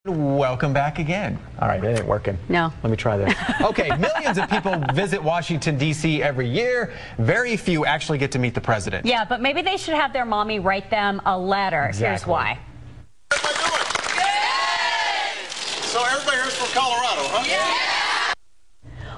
Welcome back again. All right, it ain't working. No. Let me try this. Okay, millions of people visit Washington, D.C. every year. Very few actually get to meet the president. Yeah, but maybe they should have their mommy write them a letter. Exactly. Here's why. What am I doing? Yay! So everybody here's from Colorado, huh? Yeah!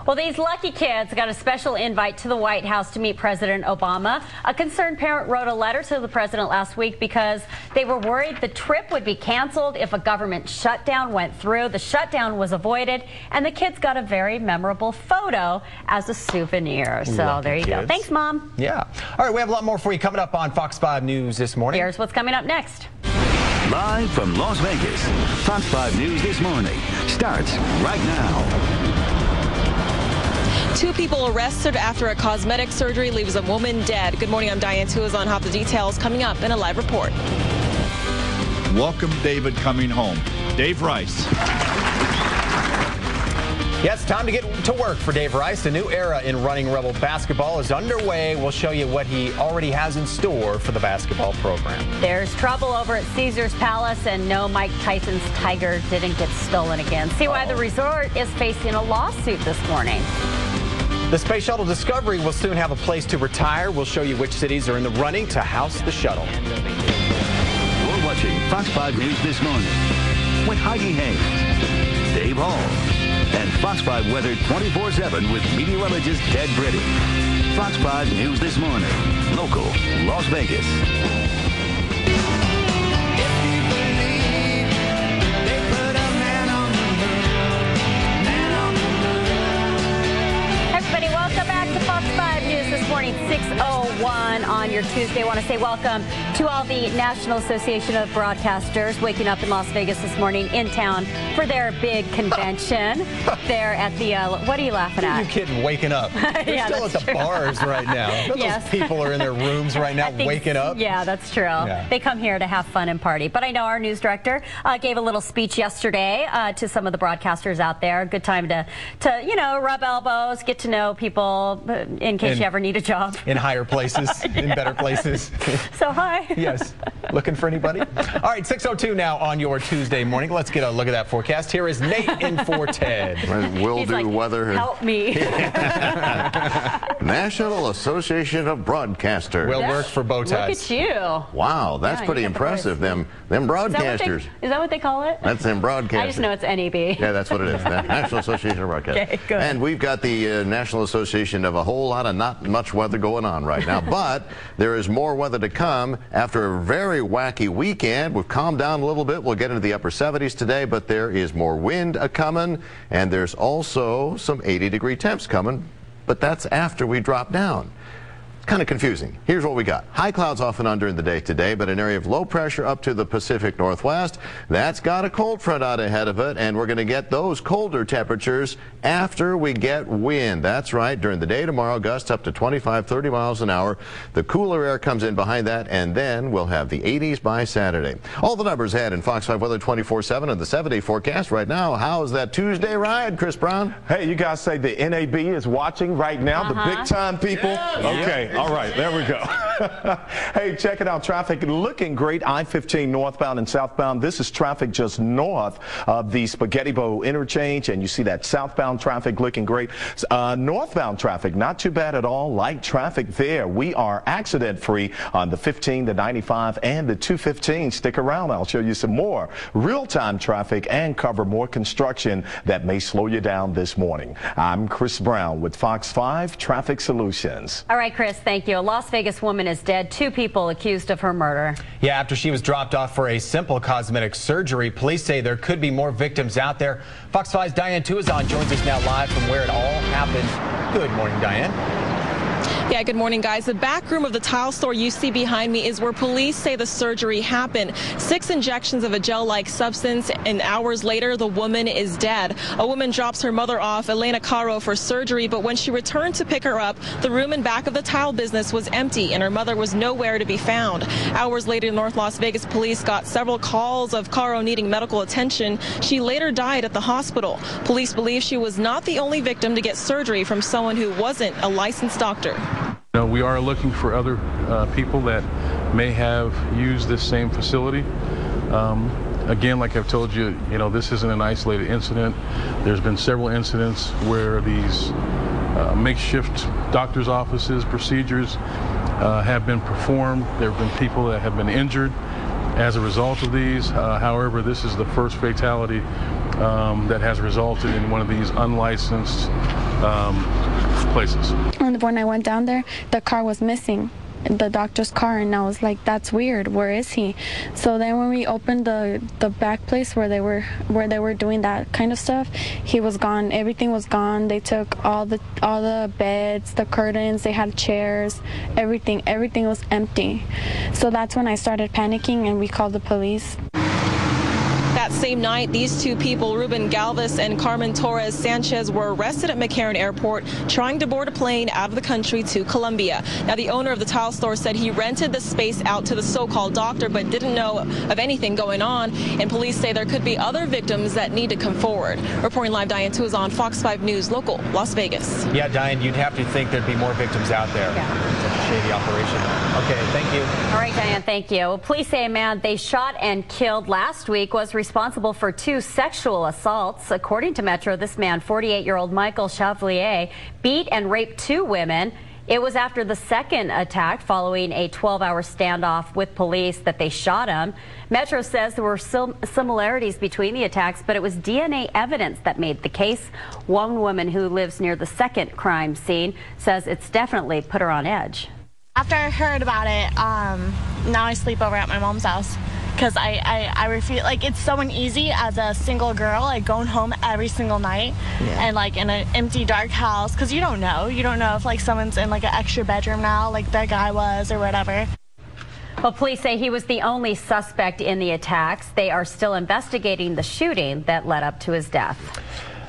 Well, these lucky kids got a special invite to the White House to meet President Obama. A concerned parent wrote a letter to the president last week because they were worried the trip would be canceled if a government shutdown went through. The shutdown was avoided, and the kids got a very memorable photo as a souvenir. So lucky there you kids. go. Thanks, Mom. Yeah. All right, we have a lot more for you coming up on Fox 5 News this morning. Here's what's coming up next. Live from Las Vegas, Fox 5 News this morning starts right now. 2 people arrested after a cosmetic surgery leaves a woman dead. Good morning, I'm Diane Tuazon. Have the details coming up in a live report. Welcome David coming home. Dave Rice. Yes, time to get to work for Dave Rice. A new era in Running Rebel basketball is underway. We'll show you what he already has in store for the basketball program. There's trouble over at Caesars Palace, and no, Mike Tyson's Tiger didn't get stolen again. See why the resort is facing a lawsuit this morning. The Space Shuttle Discovery will soon have a place to retire. We'll show you which cities are in the running to house the shuttle. You're watching Fox 5 News this morning with Heidi Hayes, Dave Hall, and Fox 5 weather 24/7 with meteorologist Ted Britty. Fox 5 News this morning, local, Las Vegas. Morning, 6:01 on your Tuesday. I want to say welcome to all the National Association of Broadcasters waking up in Las Vegas this morning in town for their big convention. They're at the, what are you laughing at? You kidding, waking up. They're Yeah, still at the bars right now. Yes. Those people are in their rooms right now waking up. Yeah, that's true. Yeah. They come here to have fun and party. But I know our news director gave a little speech yesterday to some of the broadcasters out there. Good time to you know, rub elbows, get to know people in case you ever need a job. In higher places, in better places. So hi. Yes. Looking for anybody? All right, 6:02 now on your Tuesday morning. Let's get a look at that forecast. Here is Nate in for Ted. We'll He's do like, weather. Help me. National Association of Broadcasters. Will work for bow ties. Look at you. Wow, that's Yeah, pretty you got the impressive. words. Them broadcasters. Is that what they call it? That's them broadcasters. I just know it's NEB. Yeah, that's what it is. The National Association of Broadcasters. Okay, good. And we've got the National Association of a whole lot of not much weather going on right now. But there is more weather to come after a very wacky weekend. We've calmed down a little bit. We'll get into the upper 70s today, but there is more wind a-coming, and there's also some 80-degree temps coming, but that's after we drop down. Kind of confusing. Here's what we got. High clouds off and on during the day today, but an area of low pressure up to the Pacific Northwest. That's got a cold front out ahead of it, and we're going to get those colder temperatures after we get wind. That's right. During the day tomorrow, gusts up to 25, 30 miles an hour. The cooler air comes in behind that, and then we'll have the 80s by Saturday. All the numbers ahead in Fox 5 Weather 24/7 and the 7-day forecast right now. How's that Tuesday ride, Chris Brown? Hey, you guys say the NAB is watching right now, the big time people? Yeah. Okay. All right, there we go. Hey, check it out. Traffic looking great. I-15 northbound and southbound. This is traffic just north of the Spaghetti Bowl interchange, and you see that southbound traffic looking great. Northbound traffic, not too bad at all. Light traffic there. We are accident-free on the 15, the 95, and the 215. Stick around. I'll show you some more real-time traffic and cover more construction that may slow you down this morning. I'm Chris Brown with Fox 5 Traffic Solutions. All right, Chris, thank you. A Las Vegas woman is dead. 2 people accused of her murder. Yeah, after she was dropped off for a simple cosmetic surgery, police say there could be more victims out there. Fox 5's Diane Tuazon joins us now live from where it all happened. Good morning, Diane. Yeah, good morning, guys. The back room of the tile store you see behind me is where police say the surgery happened. 6 injections of a gel-like substance, and hours later, the woman is dead. A woman drops her mother off, Elena Caro, for surgery, but when she returned to pick her up, the room in back of the tile business was empty, and her mother was nowhere to be found. Hours later, North Las Vegas police got several calls of Caro needing medical attention. She later died at the hospital. Police believe she was not the only victim to get surgery from someone who wasn't a licensed doctor. We are looking for other people that may have used this same facility. Again, like I've told you, this isn't an isolated incident. There's been several incidents where these makeshift doctor's offices, procedures have been performed. There have been people that have been injured as a result of these. However, this is the first fatality that has resulted in one of these unlicensed places. And when I went down there, the car was missing, the doctor's car, and I was like, that's weird, where is he? So then when we opened the back place where they were doing that kind of stuff, he was gone. Everything was gone. They took all the beds, the curtains, they had chairs, everything was empty. So that's when I started panicking and we called the police. That same night, these two people, Ruben Galvez and Carmen Torres Sanchez, were arrested at McCarran Airport trying to board a plane out of the country to Colombia. Now, the owner of the tile store said he rented the space out to the so-called doctor but didn't know of anything going on, and police say there could be other victims that need to come forward. Reporting live, Diane Tuazon, Fox 5 News, local, Las Vegas. Yeah, Diane, you'd have to think there'd be more victims out there. Yeah. Such a shady operation. Okay, thank you. All right, Diane, thank you. Well, police say a man they shot and killed last week was responsible for 2 sexual assaults. According to Metro, this man, 48-year-old Michael Chevalier, beat and raped 2 women. It was after the second attack, following a 12-hour standoff with police, that they shot him. Metro says there were similarities between the attacks, but it was DNA evidence that made the case. One woman who lives near the second crime scene says it's definitely put her on edge. After I heard about it, now I sleep over at my mom's house. Because I refuse, like, it's so uneasy as a single girl, like, going home every single night and, like, in an empty, dark house, because you don't know if, like, someone's in, like, an extra bedroom now, like that guy was or whatever. Well, police say he was the only suspect in the attacks. They are still investigating the shooting that led up to his death.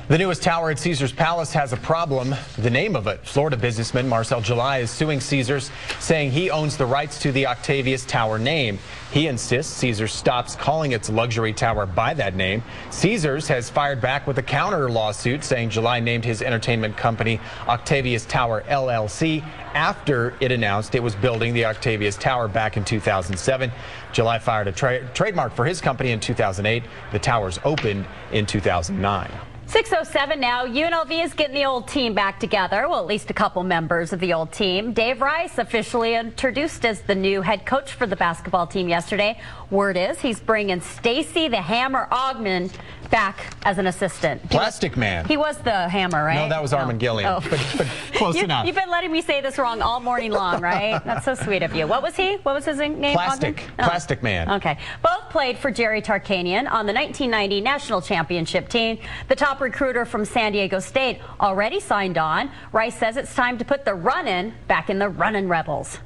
The newest tower at Caesars Palace has a problem. The name of it. Florida businessman Marcel July is suing Caesars, saying he owns the rights to the Octavius Tower name. He insists Caesars stops calling its luxury tower by that name. Caesars has fired back with a counter lawsuit, saying July named his entertainment company Octavius Tower LLC after it announced it was building the Octavius Tower back in 2007. July fired a trademark for his company in 2008. The towers opened in 2009. 6:07 now. UNLV is getting the old team back together. Well, at least a couple members of the old team. Dave Rice officially introduced as the new head coach for the basketball team yesterday. Word is he's bringing Stacy the Hammer Ogman back as an assistant. Plastic Man. He was the Hammer, right? No, that was Armin Gilliam. Oh. But close enough. You've been letting me say this wrong all morning long, right? That's so sweet of you. What was he? What was his name? Plastic. Oh. Plastic Man. Okay. Both played for Jerry Tarkanian on the 1990 National Championship team. The top recruiter from San Diego State already signed on. Rice says it's time to put the runnin' back in the runnin' Rebels.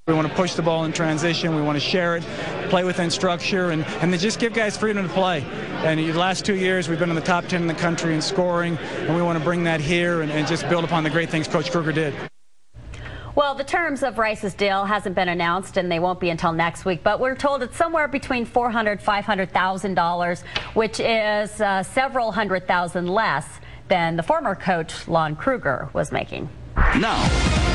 We want to push the ball in transition. We want to share it, play within structure, and then just give guys freedom to play. And the last 2 years, we've been in the top 10 in the country in scoring, and we want to bring that here and just build upon the great things Coach Kruger did. Well, the terms of Rice's deal hasn't been announced, and they won't be until next week. But we're told it's somewhere between $400,000 and $500,000, which is several $100,000 less than the former coach, Lon Kruger, was making. Now,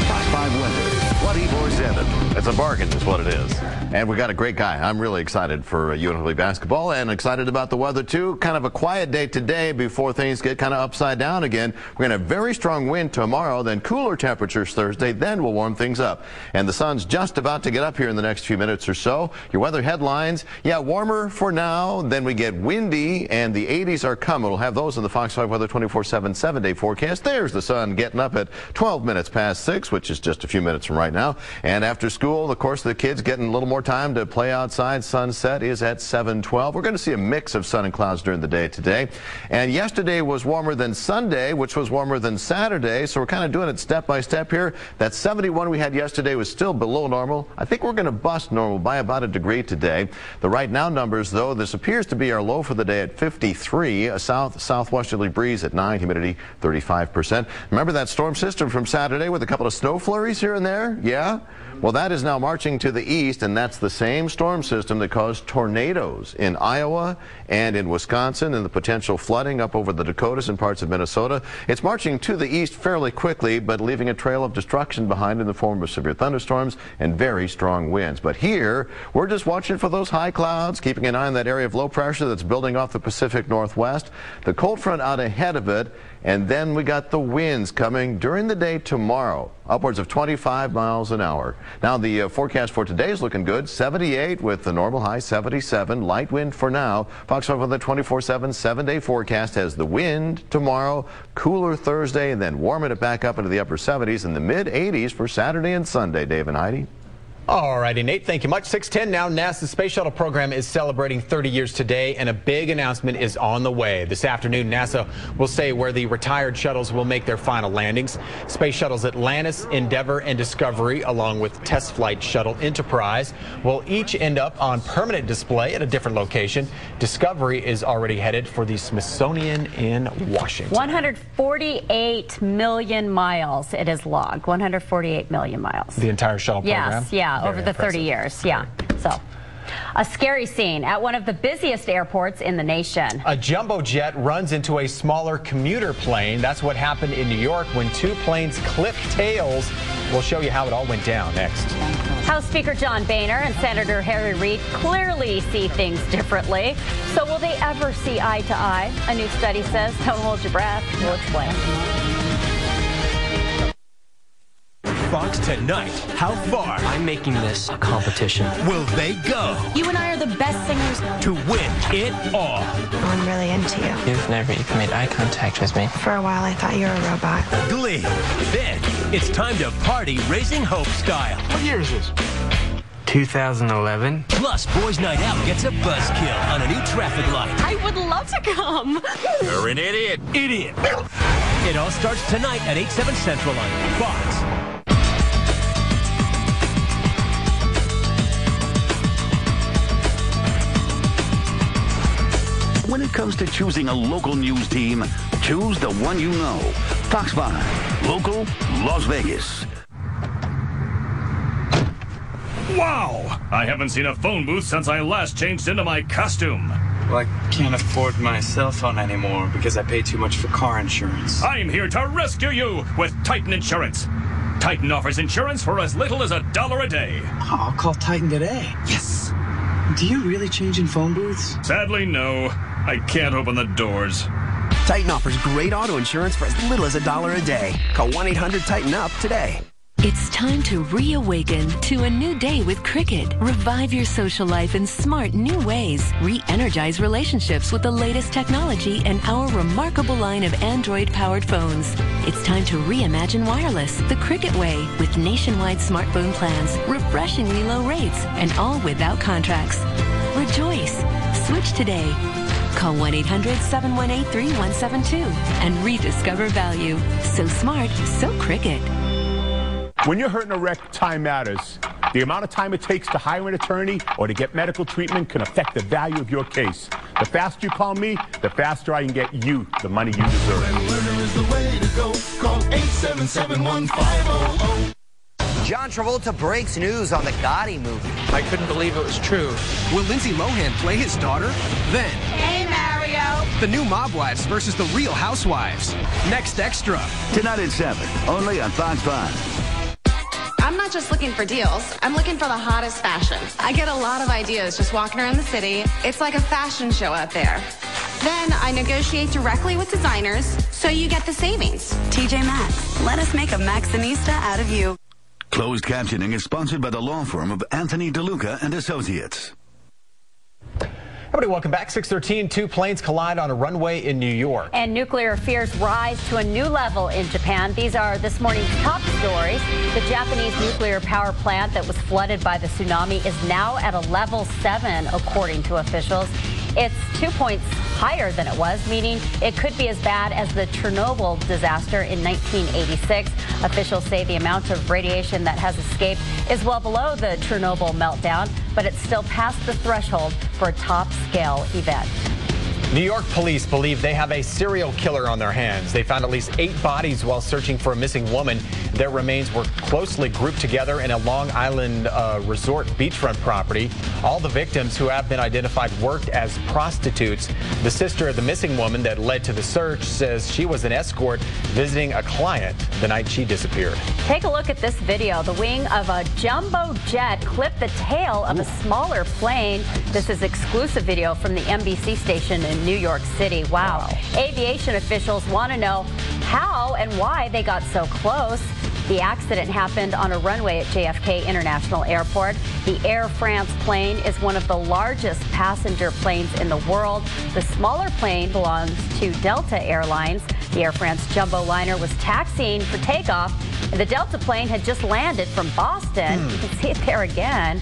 Fox 5 weather, 24/7. It's a bargain is what it is. And we got a great guy. I'm really excited for UNLV basketball and excited about the weather too. Kind of a quiet day today before things get kind of upside down again. We're going to have very strong wind tomorrow, then cooler temperatures Thursday, then we'll warm things up. And the sun's just about to get up here in the next few minutes or so. Your weather headlines, yeah, warmer for now, then we get windy and the 80s are coming. We'll have those in the Fox 5 Weather 24/7 7-day forecast. There's the sun getting up at 12 minutes past 6, which is just a few minutes from right now. And after school, of course, the kids getting a little more time to play outside. Sunset is at 7:12. We're going to see a mix of sun and clouds during the day today. And yesterday was warmer than Sunday, which was warmer than Saturday. So we're kind of doing it step by step here. That 71 we had yesterday was still below normal. I think we're going to bust normal by about a degree today. The right now numbers, though, this appears to be our low for the day at 53. A southwesterly breeze at 9, humidity 35%. Remember that storm system from Saturday with a couple of snow flurries here and there? Yeah? Well, that is now marching to the east, and that's the same storm system that caused tornadoes in Iowa and in Wisconsin and the potential flooding up over the Dakotas and parts of Minnesota. It's marching to the east fairly quickly, but leaving a trail of destruction behind in the form of severe thunderstorms and very strong winds. But here, we're just watching for those high clouds, keeping an eye on that area of low pressure that's building off the Pacific Northwest, the cold front out ahead of it, and then we got the winds coming during the day tomorrow, upwards of 25 miles an hour. Now the forecast for today is looking good, 78 with the normal high 77, light wind for now. Fox 5 on the 24/7 7-day forecast has the wind tomorrow, cooler Thursday, and then warming it back up into the upper 70s and the mid 80s for Saturday and Sunday. Dave and Heidi. All righty, Nate, thank you much. 6:10 now. NASA's Space Shuttle program is celebrating 30 years today, and a big announcement is on the way. This afternoon, NASA will say where the retired shuttles will make their final landings. Space Shuttles Atlantis, Endeavour, and Discovery, along with test flight shuttle Enterprise, will each end up on permanent display at a different location. Discovery is already headed for the Smithsonian in Washington. 148 million miles it has logged. 148 million miles. The entire shuttle program? Yes, yeah. Over the 30 years, yeah. So, a scary scene at one of the busiest airports in the nation. A jumbo jet runs into a smaller commuter plane. That's what happened in New York when two planes clipped tails. We'll show you how it all went down next. House Speaker John Boehner and Senator Harry Reid clearly see things differently. So will they ever see eye to eye? A new study says. Don't hold your breath. We'll explain. Fox tonight. How far? I'm making this a competition. Will they go? You and I are the best singers to win it all. I'm really into you. You've never even made eye contact with me. For a while, I thought you were a robot. Glee. Then it's time to party Raising Hope style. What year is this? 2011. Plus, Boys Night Out gets a buzzkill on a new traffic light. I would love to come. You're an idiot. Idiot. It all starts tonight at 8/7 Central on Fox. When it comes to choosing a local news team, choose the one you know. Fox 5, local, Las Vegas. Wow! I haven't seen a phone booth since I last changed into my costume. Well, I can't afford my cell phone anymore because I pay too much for car insurance. I'm here to rescue you with Titan Insurance. Titan offers insurance for as little as $1 a day. Oh, I'll call Titan today. Yes! Do you really change in phone booths? Sadly, no. I can't open the doors. Titan offers great auto insurance for as little as $1 a day. Call 1-800-TITAN-UP today. It's time to reawaken to a new day with Cricket. Revive your social life in smart new ways. Re-energize relationships with the latest technology and our remarkable line of Android-powered phones. It's time to reimagine wireless the Cricket way with nationwide smartphone plans, refreshingly low rates, and all without contracts. Rejoice. Switch today. Call 1-800-718-3172 and rediscover value. So smart, so Cricket. When you're hurt in a wreck, time matters. The amount of time it takes to hire an attorney or to get medical treatment can affect the value of your case. The faster you call me, the faster I can get you the money you deserve. Is the way to go. Call 877-1500. John Travolta breaks news on the Gotti movie. I couldn't believe it was true. Will Lindsay Lohan play his daughter? Then, Hey, Mario. the new Mob Wives versus the Real Housewives. Next Extra. Tonight at 7, only on Fox 5. I'm not just looking for deals. I'm looking for the hottest fashion. I get a lot of ideas just walking around the city. It's like a fashion show out there. Then I negotiate directly with designers, so you get the savings. TJ Maxx. Let us make a Maxxinista out of you. Closed captioning is sponsored by the law firm of Anthony DeLuca and Associates. Everybody, welcome back. 6:13, two planes collide on a runway in New York. And nuclear fears rise to a new level in Japan. These are this morning's top stories. The Japanese nuclear power plant that was flooded by the tsunami is now at a level 7, according to officials. It's 2 points higher than it was, meaning it could be as bad as the Chernobyl disaster in 1986. Officials say the amount of radiation that has escaped is well below the Chernobyl meltdown, but it's still past the threshold for a top-scale event. New York police believe they have a serial killer on their hands. They found at least 8 bodies while searching for a missing woman. Their remains were closely grouped together in a Long Island resort beachfront property. All the victims who have been identified worked as prostitutes. The sister of the missing woman that led to the search says she was an escort visiting a client the night she disappeared. Take a look at this video. The wing of a jumbo jet clipped the tail of a smaller plane. This is exclusive video from the NBC station in New York City. Wow. Aviation officials want to know how and why they got so close. The accident happened on a runway at JFK International Airport. The Air France plane is one of the largest passenger planes in the world. The smaller plane belongs to Delta Airlines. The Air France jumbo liner was taxiing for takeoff, and the Delta plane had just landed from Boston. You can see it there again.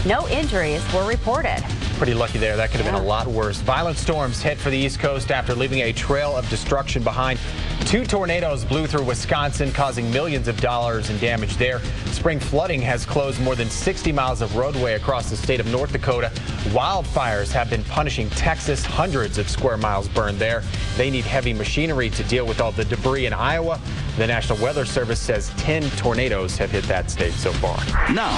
No injuries were reported. Pretty lucky there. That could have been a lot worse. Violent storms hit for the East Coast after leaving a trail of destruction behind. 2 tornadoes blew through Wisconsin, causing millions of dollars in damage there. Spring flooding has closed more than 60 miles of roadway across the state of North Dakota. Wildfires have been punishing Texas. Hundreds of square miles burned there. They need heavy machinery to deal with all the debris in Iowa. The National Weather Service says 10 tornadoes have hit that state so far. Now,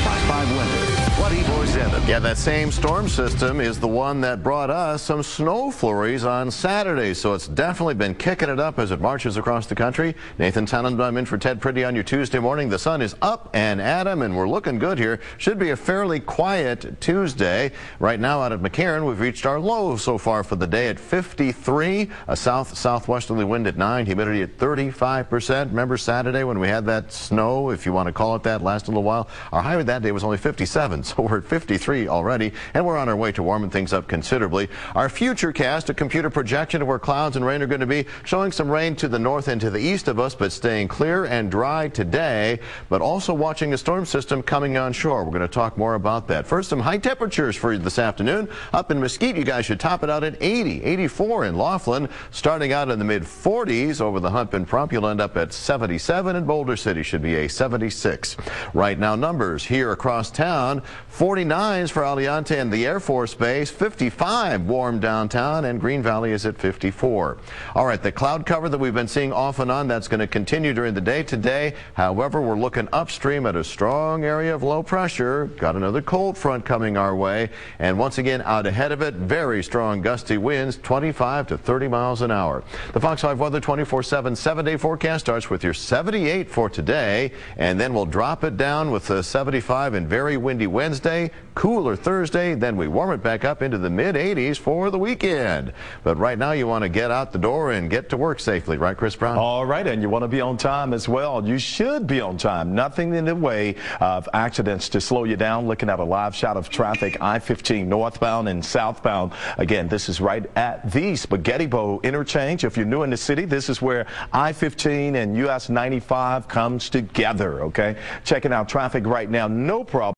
Fox 5 weather, 24/7. Yeah, that same storm system is the one that brought us some snow flurries on Saturday, so it's definitely been kicking it up as it marches across the country. Nathan Tannenbaum in for Ted Pretty on your Tuesday morning. The sun is up and at 'em, and we're looking good here. Should be a fairly quiet Tuesday. Right now out at McCarran, we've reached our low so far for the day at 53. A southwesterly wind at 9, humidity at 35%. Remember Saturday when we had that snow, if you want to call it that, lasted a little while? Our high that day was only 57, so we're at 53 already, and we're on our way to warming things up considerably. Our future cast, a computer projection of where clouds and rain are going to be, showing some rain to the north and to the east of us, but staying clear and dry today, but also watching a storm system coming on shore. We're going to talk more about that. First, some high temperatures for you this afternoon. Up in Mesquite, you guys should top it out at 80, 84 in Laughlin, starting out in the mid-40s. Over the hump in Prump, you'll end up at 77, and Boulder City should be a 76. Right now, numbers here across town: 49s for Aliante and the Air Force Base, 55 warm downtown, and Green Valley is at 54. All right, the cloud cover that we've been seeing off and on, that's going to continue during the day today. However, we're looking upstream at a strong area of low pressure. Got another cold front coming our way, and once again out ahead of it, very strong gusty winds, 25 to 30 miles an hour. The Fox 5 weather 24/7 7-day forecast starts with your 78 for today, and then we'll drop it down with a 75 and very windy Wednesday, cooler Thursday, then we warm it back up into the mid-80s for the weekend. But right now you want to get out the door and get to work safely, right, Chris Brown? All right, and you want to be on time as well. You should be on time. Nothing in the way of accidents to slow you down. Looking at a live shot of traffic, I-15 northbound and southbound. Again, this is right at the Spaghetti Bowl interchange. If you're new in the city, this is where I-15 and US 95 comes together, okay? Checking out traffic right now, no problem.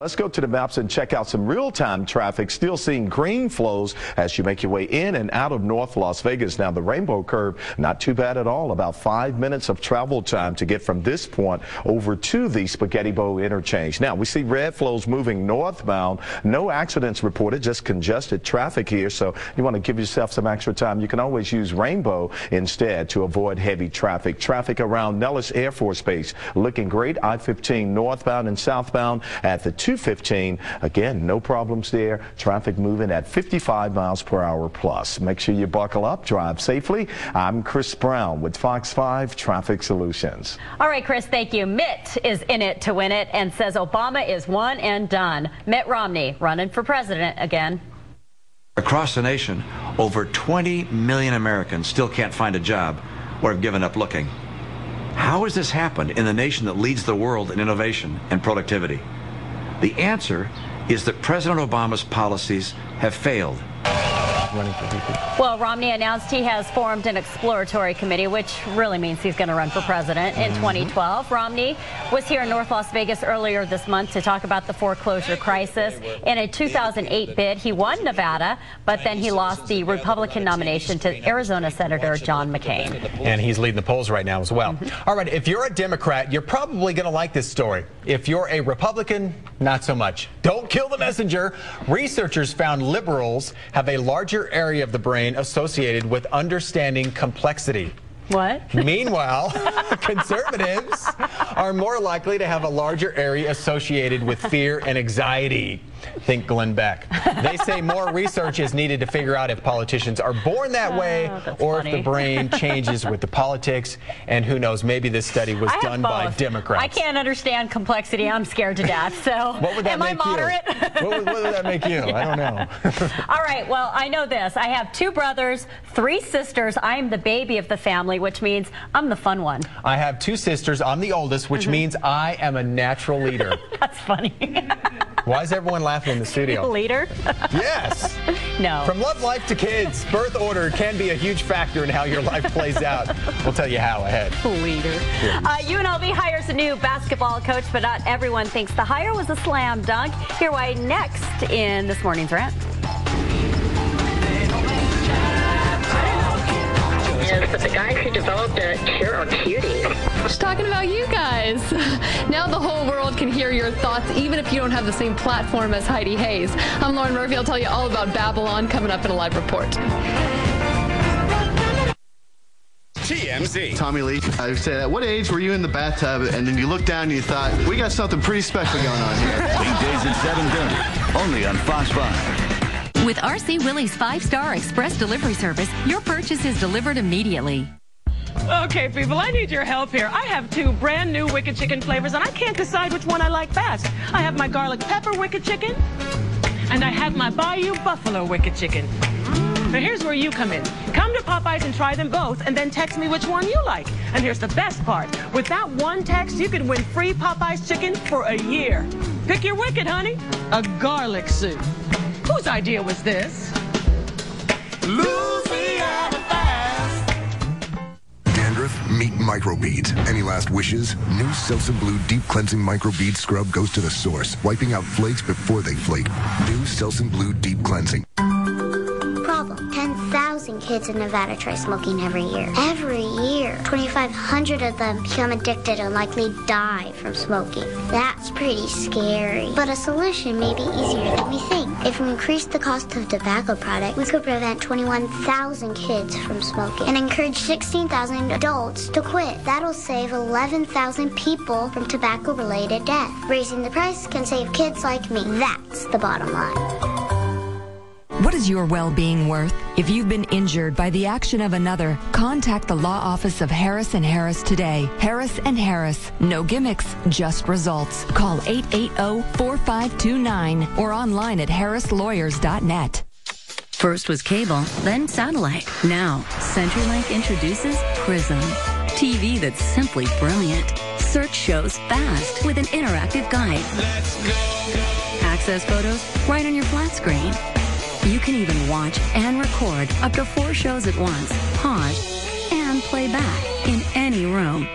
Let's go to the maps and check out some real-time traffic. Still seeing green flows as you make your way in and out of North Las Vegas. Now, the Rainbow Curve, not too bad at all. About 5 minutes of travel time to get from this point over to the Spaghetti Bowl interchange. Now, we see red flows moving northbound. No accidents reported, just congested traffic here. So you want to give yourself some extra time. You can always use Rainbow instead to avoid heavy traffic. Traffic around Nellis Air Force Base looking great. I-15 northbound and southbound at the 215. Again, no problems there. Traffic moving at 55 miles per hour plus. Make sure you buckle up, drive safely. I'm Chris Brown with Fox 5 Traffic Solutions. All right, Chris, thank you. Mitt is in it to win it and says Obama is one and done. Mitt Romney running for president again. Across the nation, over 20 million Americans still can't find a job or have given up looking. How has this happened in the nation that leads the world in innovation and productivity? The answer is that President Obama's policies have failed. Well, Romney announced he has formed an exploratory committee, which really means he's going to run for president in 2012. Romney was here in North Las Vegas earlier this month to talk about the foreclosure crisis. In a 2008 bid, he won Nevada, but then he lost the Republican nomination to Arizona Senator John McCain. And he's leading the polls right now as well. All right, if you're a Democrat, you're probably going to like this story. If you're a Republican, not so much. Don't kill the messenger. Researchers found liberals have a larger area of the brain associated with understanding complexity. What? Meanwhile, conservatives are more likely to have a larger area associated with fear and anxiety. Think Glenn Beck. They say more research is needed to figure out if politicians are born that way or if the brain changes with the politics. And who knows, maybe this study was done by Democrats. I can't understand complexity. I'm scared to death. So what would that am make I moderate? You? What would that make you? Yeah. I don't know. All right, well, I know this. I have 2 brothers, 3 sisters. I am the baby of the family, which means I'm the fun one. I have 2 sisters. I'm the oldest, which means I am a natural leader. That's funny. Why is everyone laughing in the studio? Leader? Yes. No. From love life to kids, birth order can be a huge factor in how your life plays out. We'll tell you how ahead. Leader. UNLV hires a new basketball coach, but not everyone thinks the hire was a slam dunk. Hear why next in this morning's rant. But the guys who developed it here are cuties. Just talking about you guys. Now the whole world can hear your thoughts, even if you don't have the same platform as Heidi Hayes. I'm Lauren Murphy. I'll tell you all about Babylon coming up in a live report. TMZ. Tommy Lee, I would say, at what age were you in the bathtub and then you looked down and you thought, we got something pretty special going on here? Weekdays at 7:30, only on Fox 5. With RC Willie's 5-star express delivery service, your purchase is delivered immediately. Okay, people, I need your help here. I have 2 brand new Wicked Chicken flavors, and I can't decide which one I like best. I have my garlic pepper Wicked Chicken, and I have my Bayou Buffalo Wicked Chicken. Now, here's where you come in. Come to Popeyes and try them both, and then text me which one you like. And here's the best part. With that one text, you can win free Popeyes chicken for a year. Pick your Wicked, honey. A garlic soup. Whose idea was this? Louisiana Fast. Dandruff, meet microbeads. Any last wishes? New Selsun Blue Deep Cleansing Microbead Scrub goes to the source, wiping out flakes before they flake. New Selsun Blue Deep Cleansing. Problem. 10,000 kids in Nevada try smoking every year. Every year. 2,500 of them become addicted and likely die from smoking. That's pretty scary. But a solution may be easier than we think. If we increase the cost of tobacco products, we could prevent 21,000 kids from smoking and encourage 16,000 adults to quit. That'll save 11,000 people from tobacco-related death. Raising the price can save kids like me. That's the bottom line. What is your well-being worth? If you've been injured by the action of another, contact the law office of Harris & Harris today. Harris & Harris. No gimmicks, just results. Call 880-4529 or online at harrislawyers.net. First was cable, then satellite. Now, CenturyLink introduces Prism. TV that's simply brilliant. Search shows fast with an interactive guide. Let's go. Access photos right on your flat screen. You can even watch and record up to 4 shows at once, pause, and play back in any room.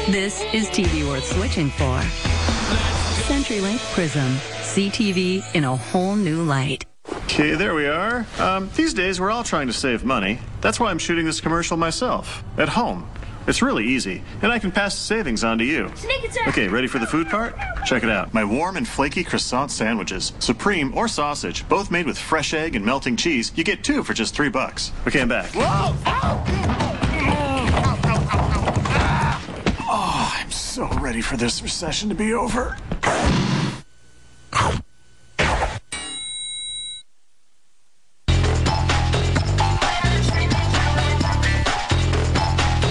This is TV worth switching for. CenturyLink Prism. See TV in a whole new light. Okay, there we are. These days, we're all trying to save money. That's why I'm shooting this commercial myself, at home. It's really easy, and I can pass the savings on to you. Okay, ready for the food part? Check it out. My warm and flaky croissant sandwiches. Supreme or sausage, both made with fresh egg and melting cheese. You get 2 for just $3. Okay, I'm back. Whoa! Oh, I'm so ready for this recession to be over.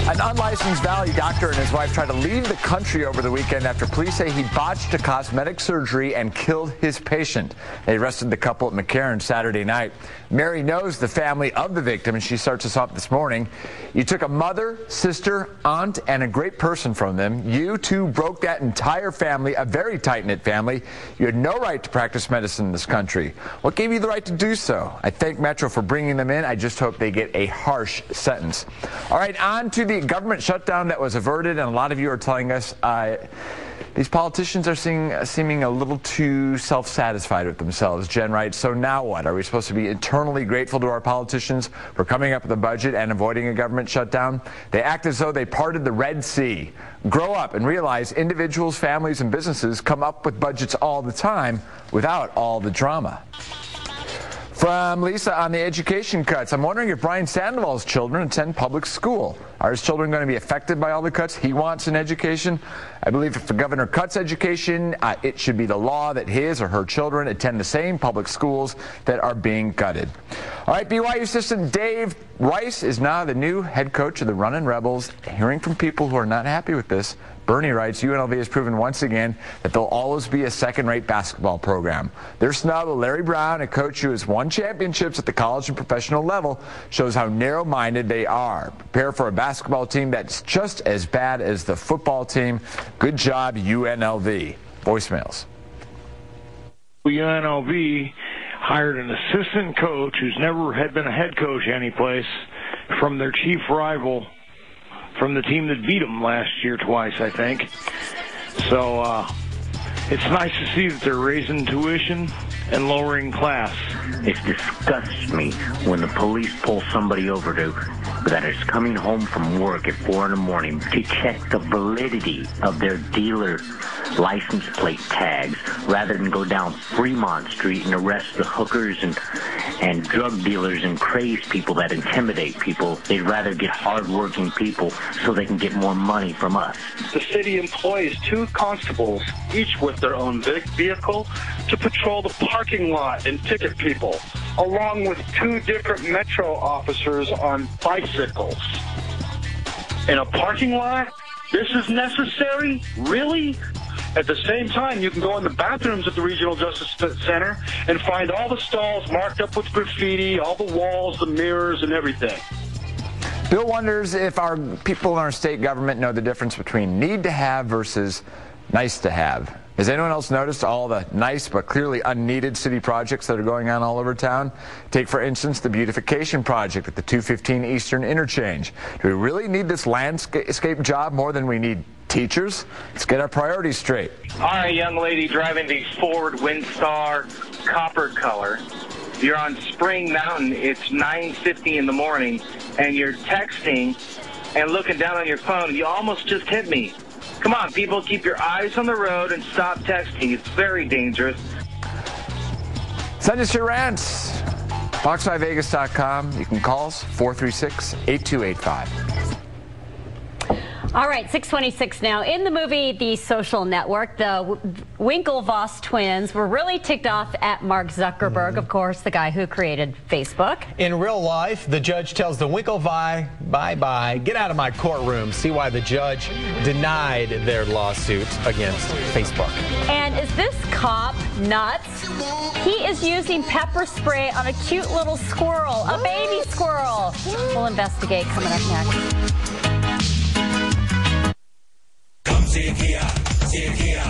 An unlicensed Valley doctor and his wife tried to leave the country over the weekend after police say he botched a cosmetic surgery and killed his patient. They arrested the couple at McCarran Saturday night. Mary knows the family of the victim, and she starts us off this morning. You took a mother, sister, aunt, and a great person from them. You, too, broke that entire family, a very tight-knit family. You had no right to practice medicine in this country. What gave you the right to do so? I thank Metro for bringing them in. I just hope they get a harsh sentence. All right, on to the government shutdown that was averted, and a lot of you are telling us these politicians are seeming a little too self-satisfied with themselves. Jen writes, so now what? Are we supposed to be eternally grateful to our politicians for coming up with a budget and avoiding a government shutdown? They act as though they parted the Red Sea. Grow up and realize individuals, families, and businesses come up with budgets all the time without all the drama. From Lisa on the education cuts, I'm wondering if Brian Sandoval's children attend public school. Are his children going to be affected by all the cuts he wants in education? I believe if the governor cuts education, it should be the law that his or her children attend the same public schools that are being gutted. All right, BYU assistant Dave Rice is now the new head coach of the Runnin' Rebels. Hearing from people who are not happy with this, Bernie writes, UNLV has proven once again that they'll always be a second-rate basketball program. Their snub of Larry Brown, a coach who has won championships at the college and professional level, shows how narrow-minded they are. Prepare for a basketball team that's just as bad as the football team. Good job, UNLV. Voicemails. UNLV hired an assistant coach who's never had been a head coach anyplace from their chief rival, from the team that beat them last year twice, I think. So it's nice to see that they're raising tuition and lowering class. It disgusts me when the police pull somebody over that is coming home from work at 4 in the morning to check the validity of their dealer license plate tags rather than go down Fremont Street and arrest the hookers and drug dealers and crazed people that intimidate people. They'd rather get hard-working people so they can get more money from us. The city employs 2 constables, each with their own vehicle, to patrol the parking lot and ticket people, along with 2 different Metro officers on bicycles. In a parking lot? This is necessary? Really? At the same time, you can go in the bathrooms at the Regional Justice Center and find all the stalls marked up with graffiti, all the walls, the mirrors, and everything. Bill wonders if our people in our state government know the difference between need to have versus nice to have. Has anyone else noticed all the nice but clearly unneeded city projects that are going on all over town? Take, for instance, the beautification project at the 215 Eastern Interchange. Do we really need this landscape job more than we need teachers? Let's get our priorities straight. All right, young lady driving the Ford Windstar copper color. You're on Spring Mountain. It's 9:50 in the morning, and you're texting and looking down on your phone. You almost just hit me. Come on, people, keep your eyes on the road and stop texting. It's very dangerous. Send us your rants. Fox5Vegas.com. You can call us 436-8285. All right, 6:26 now. In the movie The Social Network, the Winklevoss twins were really ticked off at Mark Zuckerberg, of course, the guy who created Facebook. In real life, the judge tells the Winklevi, bye-bye, get out of my courtroom. See why the judge denied their lawsuit against Facebook. And is this cop nuts? He is using pepper spray on a cute little squirrel, a baby squirrel. We'll investigate coming up next. See it here, see it here.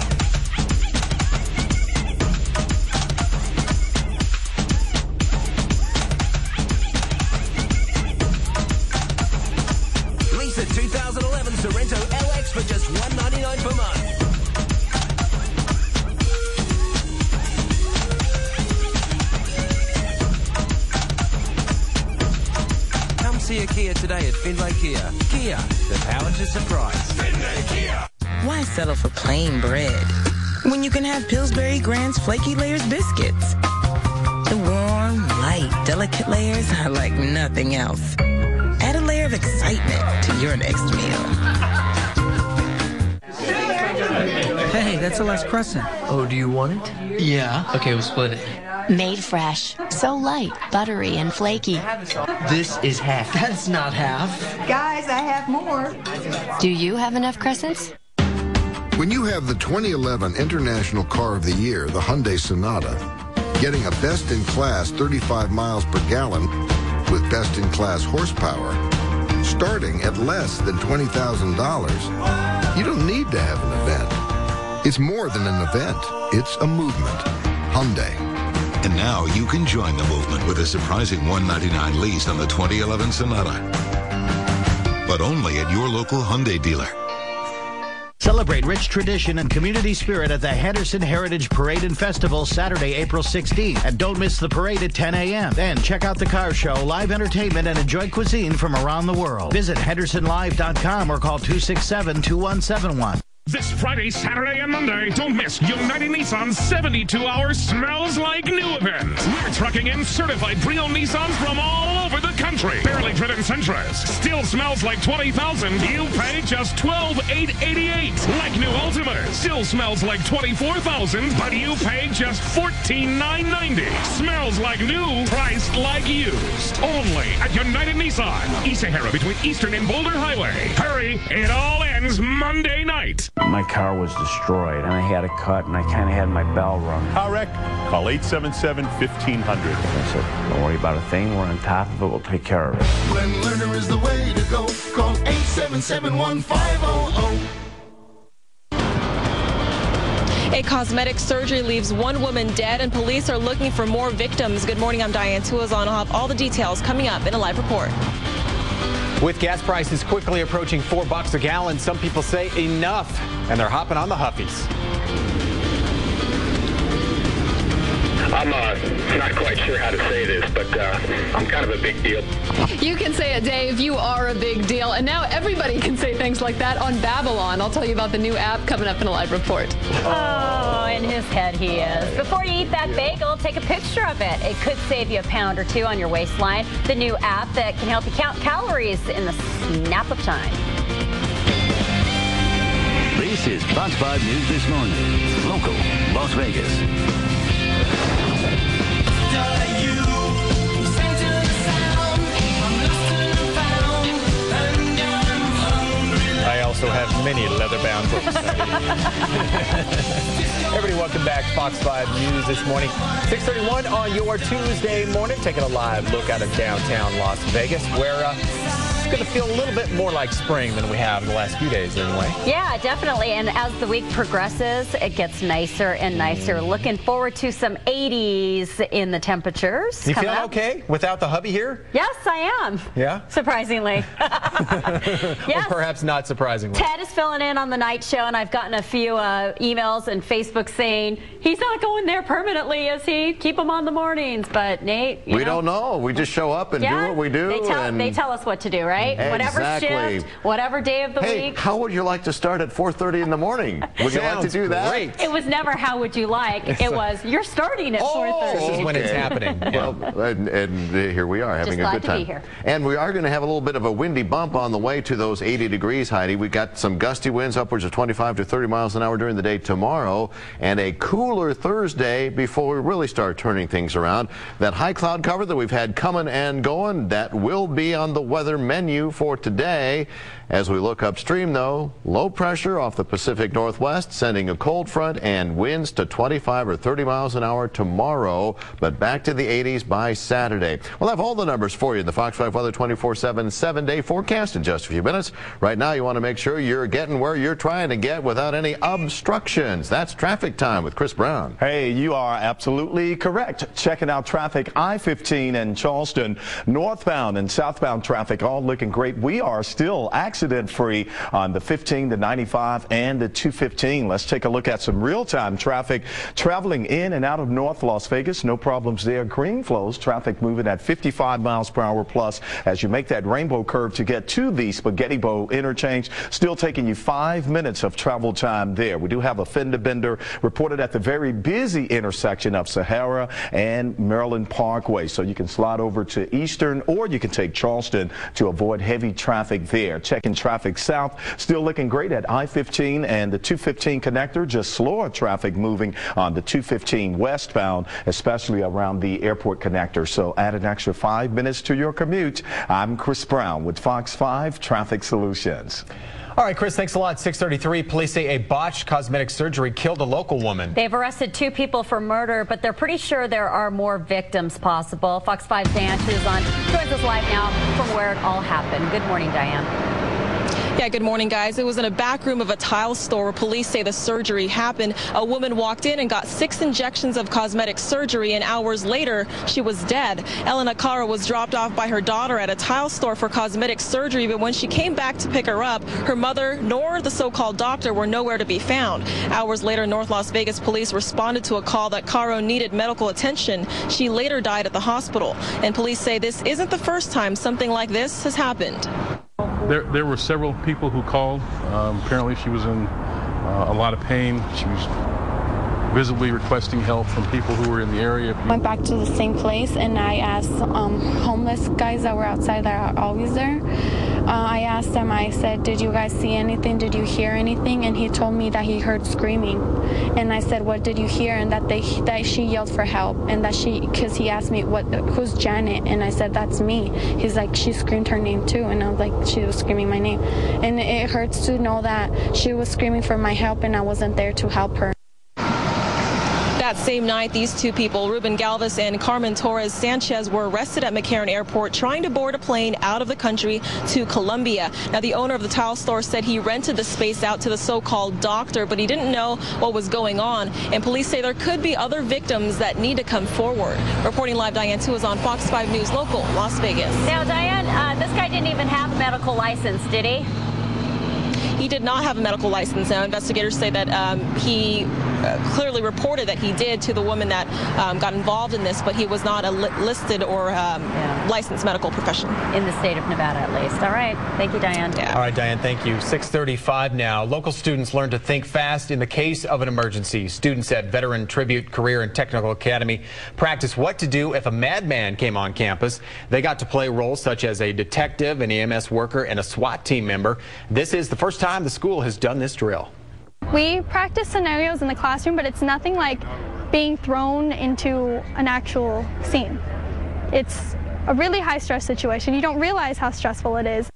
Lease a 2011 Sorrento LX for just $199 per month. Come see a Kia today at Findlay Kia. Kia, the power to surprise. Findlay Kia. Why settle for plain bread when you can have Pillsbury Grand's Flaky Layers biscuits? The warm, light, delicate layers are like nothing else. Add a layer of excitement to your next meal. Hey, that's the last crescent. Oh, do you want it? Yeah. Okay, we'll split it. Made fresh, so light, buttery, and flaky. This is half. That's not half. Guys, I have more. Do you have enough crescents? When you have the 2011 International Car of the Year, the Hyundai Sonata, getting a best-in-class 35 miles per gallon with best-in-class horsepower, starting at less than $20,000, you don't need to have an event. It's more than an event. It's a movement. Hyundai. And now you can join the movement with a surprising $199 lease on the 2011 Sonata. but only at your local Hyundai dealer. Celebrate rich tradition and community spirit at the Henderson Heritage Parade and Festival Saturday, April 16th. And don't miss the parade at 10 a.m. Then check out the car show, live entertainment, and enjoy cuisine from around the world. Visit HendersonLive.com or call 267-2171. This Friday, Saturday, and Monday, don't miss United Nissan's 72-hour Smells Like New event. We're trucking in certified pre-owned Nissans from all over the country. Barely driven Sentras still smells like 20,000. You pay just $12,888. Like new Altimas still smells like 24,000, but you pay just $14,990. Smells like new, priced like used. Only at United Nissan, East Sahara between Eastern and Boulder Highway. Hurry, it all ends Monday night. My car was destroyed, and I had a cut, and I kind of had my bell rung. Car wreck? Call 877-1500. I said, don't worry about a thing. We're on top of it. We'll take care of it. When learner is the way to go, call 877-1500. A cosmetic surgery leaves one woman dead, and police are looking for more victims. Good morning, I'm Diane Tuazon. I'll have all the details coming up in a live report. With gas prices quickly approaching $4 a gallon, some people say enough, and they're hopping on the Huffies. I'm not quite sure how to say this, but I'm kind of a big deal. You can say it, Dave. You are a big deal. And now everybody can say things like that on Babylon. I'll tell you about the new app coming up in a live report. Oh, in his head he is. Before you eat that bagel, take a picture of it. It could save you a pound or two on your waistline. The new app that can help you count calories in the snap of time. This is Fox 5 News This Morning. Local, Las Vegas. I also have many leather-bound books. Everybody, welcome back. Fox 5 News This Morning. 6:31 on your Tuesday morning. Taking a live look out of downtown Las Vegas, where it's going to feel a little bit more like spring than we have in the last few days anyway. Yeah, definitely. And as the week progresses, it gets nicer and nicer. Looking forward to some 80s in the temperatures. You feeling okay without the hubby here? Yes, I am. Yeah? Surprisingly. Yes. Or perhaps not surprisingly. Ted is filling in on the night show, and I've gotten a few emails and Facebook saying he's not going there permanently, is he? Keep him on the mornings. But Nate, we don't know. We just show up and do what we do. They tell us what to do, right? Exactly. Whatever shift, whatever day of the week. How would you like to start at 4:30 in the morning? Would you like to do that? Great. It was never how would you like. It was you're starting at 4:30. This is when it's happening. Well, and here we are having Just a good glad to time. be here. And we are going to have a little bit of a windy bump on the way to those 80 degrees, Heidi. We got some gusty winds upwards of 25 to 30 miles an hour during the day tomorrow, and a cooler Thursday before we really start turning things around. That high cloud cover that we've had coming and going, that will be on the weather menu for today. As we look upstream, though, low pressure off the Pacific Northwest, sending a cold front and winds to 25 or 30 miles an hour tomorrow, but back to the 80s by Saturday. We'll have all the numbers for you in the Fox 5 Weather 24/7 7-day forecast in just a few minutes. Right now, you want to make sure you're getting where you're trying to get without any obstructions. That's traffic time with Chris Brown. Hey, you are absolutely correct. Checking out traffic, I-15 in Charleston, northbound and southbound traffic all looking great. We are still accident-free on the 15, the 95, and the 215. Let's take a look at some real-time traffic traveling in and out of North Las Vegas. No problems there. Green flows, traffic moving at 55 miles per hour plus as you make that rainbow curve to get to the Spaghetti Bowl interchange. Still taking you 5 minutes of travel time there. We do have a fender bender reported at the very busy intersection of Sahara and Maryland Parkway. So you can slide over to Eastern, or you can take Charleston to avoid heavy traffic there. Checking traffic south, still looking great at I-15 and the 215 connector. Just slower traffic moving on the 215 westbound, especially around the airport connector. So add an extra 5 minutes to your commute. I'm Chris Brown with Fox 5 Traffic Solutions. All right, Chris, thanks a lot. 6:33, police say a botched cosmetic surgery killed a local woman. They've arrested 2 people for murder, but they're pretty sure there are more victims possible. Fox 5's Diane Tuazon joins us live now from where it all happened. Good morning, Diane. Yeah, good morning, guys. It was in a back room of a tile store where police say the surgery happened. A woman walked in and got 6 injections of cosmetic surgery, and hours later, she was dead. Elena Cara was dropped off by her daughter at a tile store for cosmetic surgery, but when she came back to pick her up, her mother nor the so-called doctor were nowhere to be found. Hours later, North Las Vegas police responded to a call that Caro needed medical attention. She later died at the hospital, and police say this isn't the first time something like this has happened. There were several people who called. Apparently she was in a lot of pain. She was visibly requesting help from people who were in the area. Went back to the same place and I asked homeless guys that were outside that are always there. I asked them, I said, did you guys see anything? Did you hear anything? And he told me that he heard screaming. And I said, what did you hear? And that she yelled for help. And that because he asked me, who's Janet? And I said, that's me. He's like, she screamed her name too. And I was like, she was screaming my name. And it hurts to know that she was screaming for my help and I wasn't there to help her. That same night, these two people, Ruben Galvez and Carmen Torres Sanchez, were arrested at McCarran Airport trying to board a plane out of the country to Colombia. Now, the owner of the tile store said he rented the space out to the so-called doctor, but he didn't know what was going on. And police say there could be other victims that need to come forward. Reporting live, Diane Tu is on Fox 5 News Local, Las Vegas. Now, Diane, this guy didn't even have a medical license, did he? He did not have a medical license. Now, investigators say that he clearly reported that he did to the woman that got involved in this, but he was not a listed or licensed medical professional. In the state of Nevada, at least. All right. Thank you, Diane. Yeah. All right, Diane, thank you. 6:35 now. Local students learn to think fast in the case of an emergency. Students at Veteran Tribute Career and Technical Academy practice what to do if a madman came on campus. They got to play roles such as a detective, an EMS worker, and a SWAT team member. This is the first time the school has done this drill. We practice scenarios in the classroom, but it's nothing like being thrown into an actual scene. It's a really high stress situation. You don't realize how stressful it is.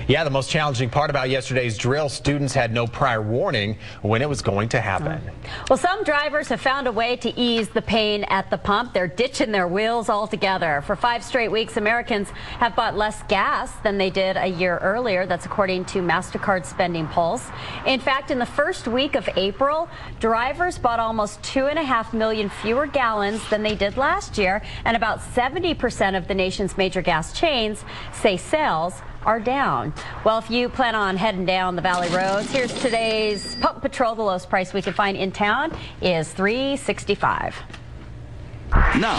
Yeah, the most challenging part about yesterday's drill, students had no prior warning when it was going to happen. Well, some drivers have found a way to ease the pain at the pump. They're ditching their wheels altogether. For 5 straight weeks, Americans have bought less gas than they did a year earlier. That's according to MasterCard Spending Pulse. In fact, in the first week of April, drivers bought almost 2.5 million fewer gallons than they did last year, and about 70% of the nation's major gas chains say sales are down. Well, if you plan on heading down the Valley roads, here's today's Pump Patrol. The lowest price we can find in town is $3.65. Now,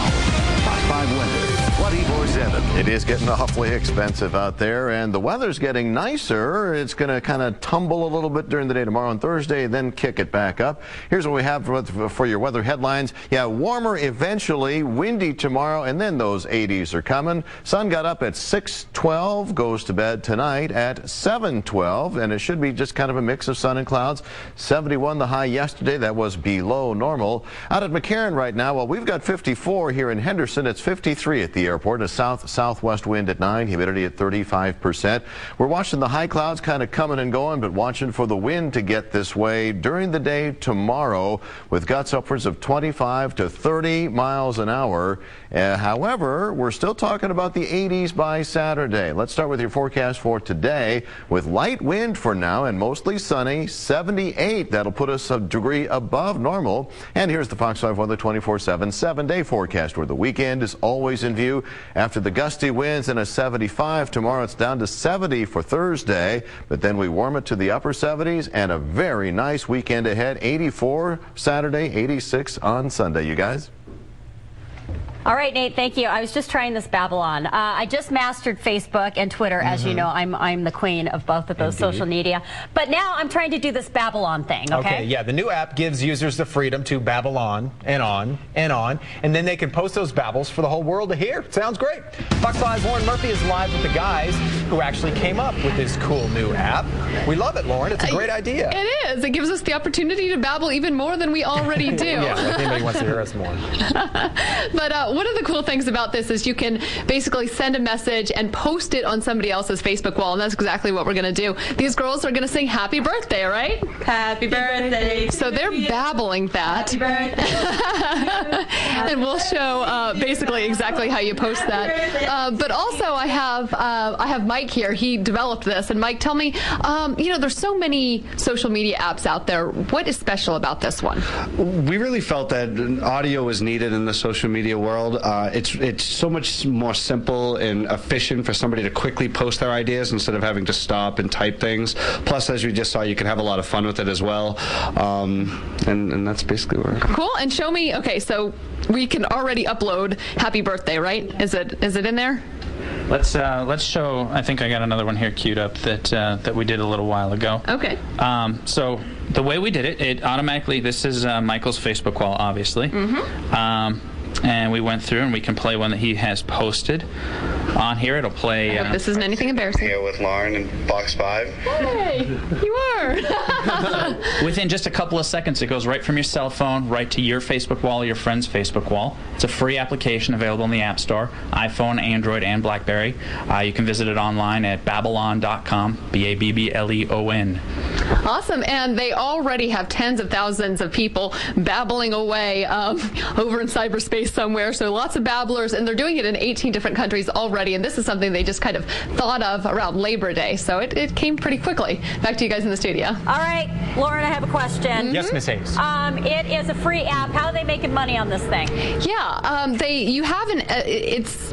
Fox 5 weather, 24/7. It is getting awfully expensive out there, and the weather's getting nicer. It's going to kind of tumble a little bit during the day tomorrow and Thursday, then kick it back up. Here's what we have for your weather headlines. Yeah, warmer eventually, windy tomorrow, and then those 80s are coming. Sun got up at 6:12, goes to bed tonight at 7:12, and it should be just kind of a mix of sun and clouds. 71 the high yesterday. That was below normal. Out at McCarran right now, well, we've got 54 here in Henderson. It's 53 at the airport. A south-southwest wind at 9, humidity at 35%. We're watching the high clouds kind of coming and going, but watching for the wind to get this way during the day tomorrow with gusts upwards of 25 to 30 miles an hour. However, we're still talking about the 80s by Saturday. Let's start with your forecast for today with light wind for now and mostly sunny. 78. That'll put us a degree above normal. And here's the Fox 5 Weather 24/7 7-day forecast where the weekend is always in view. After the gusty winds and a 75 tomorrow, it's down to 70 for Thursday, but then we warm it to the upper 70s and a very nice weekend ahead. 84 Saturday, 86 on Sunday, you guys. All right, Nate, thank you. I was just trying this Babylon. I just mastered Facebook and Twitter. As you know, I'm the queen of both of those social media. But now I'm trying to do this Babylon thing, okay? Yeah, the new app gives users the freedom to babble on and on and on, and then they can post those babbles for the whole world to hear. Sounds great. Fox 5's Lauren Murphy is live with the guys who actually came up with this cool new app. We love it, Lauren. It's a great idea. It is. It gives us the opportunity to babble even more than we already do. Yeah, like anybody wants to hear us more. But one of the cool things about this is you can basically send a message and post it on somebody else's Facebook wall, and that's exactly what we're going to do. These girls are going to sing happy birthday, right? Happy birthday. So they're babbling that. And we'll show basically exactly how you post that. But also I have Mike here. He developed this. And Mike, tell me, there's so many social media apps out there. What is special about this one? We really felt that audio was needed in the social media world. It's so much more simple and efficient for somebody to quickly post their ideas instead of having to stop and type things. Plus, as we just saw, you can have a lot of fun with it as well. And that's basically where. Cool. And show me. Okay, so we can already upload Happy Birthday, right? Is it in there? Let's show. I think I got another one here queued up that we did a little while ago. Okay. So the way we did it automatically. This is Michael's Facebook wall, obviously. Mm-hmm. And we went through and we can play one that he has posted on here. It'll play. I hope this isn't anything embarrassing. Here with Lauren and Fox 5. Hey, you are. Within just a couple of seconds, it goes right from your cell phone right to your Facebook wall or your friend's Facebook wall. It's a free application available in the App Store, iPhone, Android, and BlackBerry. You can visit it online at Babylon.com, Babbleon. Awesome, and they already have tens of thousands of people babbling away over in cyberspace somewhere, so lots of babblers, and they're doing it in 18 different countries already, and this is something they just kind of thought of around Labor Day, so it came pretty quickly. Back to you guys in the studio. All right, Lauren, I have a question. Yes, Miss Hayes. It is a free app. How are they making money on this thing? Yeah,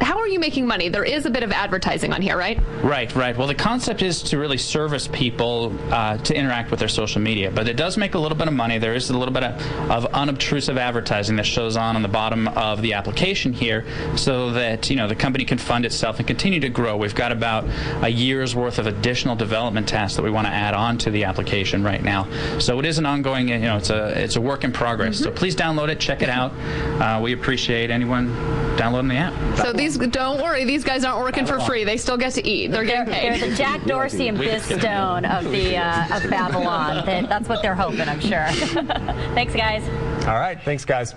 how are you making money? There is a bit of advertising on here, right? Right. Well, the concept is to really service people to interact with their social media, but it does make a little bit of money. There is a little bit of unobtrusive advertising that shows on the bottom of the application here, so that the company can fund itself and continue to grow. We've got about a year's worth of additional development tasks that we want to add on to the application right now. So it is an ongoing, it's a work in progress. Mm-hmm. So please download it, check it out. We appreciate anyone downloading the app. So don't worry, these guys aren't working for free. They still get to eat. They're getting paid. They're the Jack Dorsey and Bistone of Babylon. That's what they're hoping, I'm sure. Thanks, guys. All right, thanks, guys.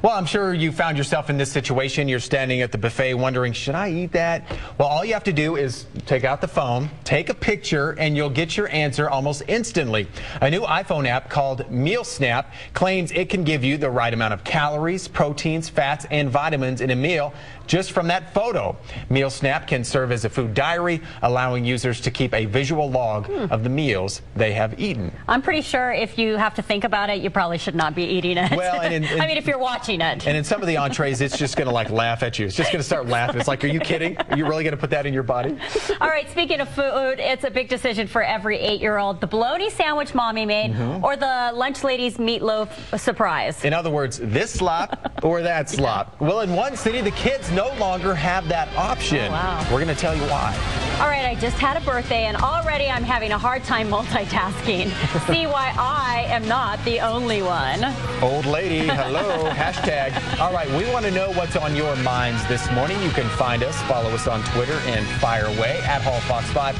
Well, I'm sure you found yourself in this situation. You're standing at the buffet wondering, should I eat that? Well, all you have to do is take out the phone, take a picture, and you'll get your answer almost instantly. A new iPhone app called Meal Snap claims it can give you the right amount of calories, proteins, fats, and vitamins in a meal just from that photo. Meal Snap can serve as a food diary, allowing users to keep a visual log of the meals they have eaten. I'm pretty sure if you have to think about it, you probably should not be eating it. Well, I mean, if you're watching it. And in some of the entrees, it's just going to laugh at you. It's just going to start laughing. It's like, are you kidding? Are you really going to put that in your body? All right, speaking of food, it's a big decision for every 8-year-old. The bologna sandwich mommy made or the lunch lady's meatloaf surprise. In other words, this slop or that slop. Well, in one city, the kids no longer have that option. Oh, wow. We're going to tell you why. All right, I just had a birthday, and already I'm having a hard time multitasking. See why I am not the only one. Old lady, hello, hashtag. All right, we want to know what's on your minds this morning. You can find us, follow us on Twitter, and fire away at HallFox5,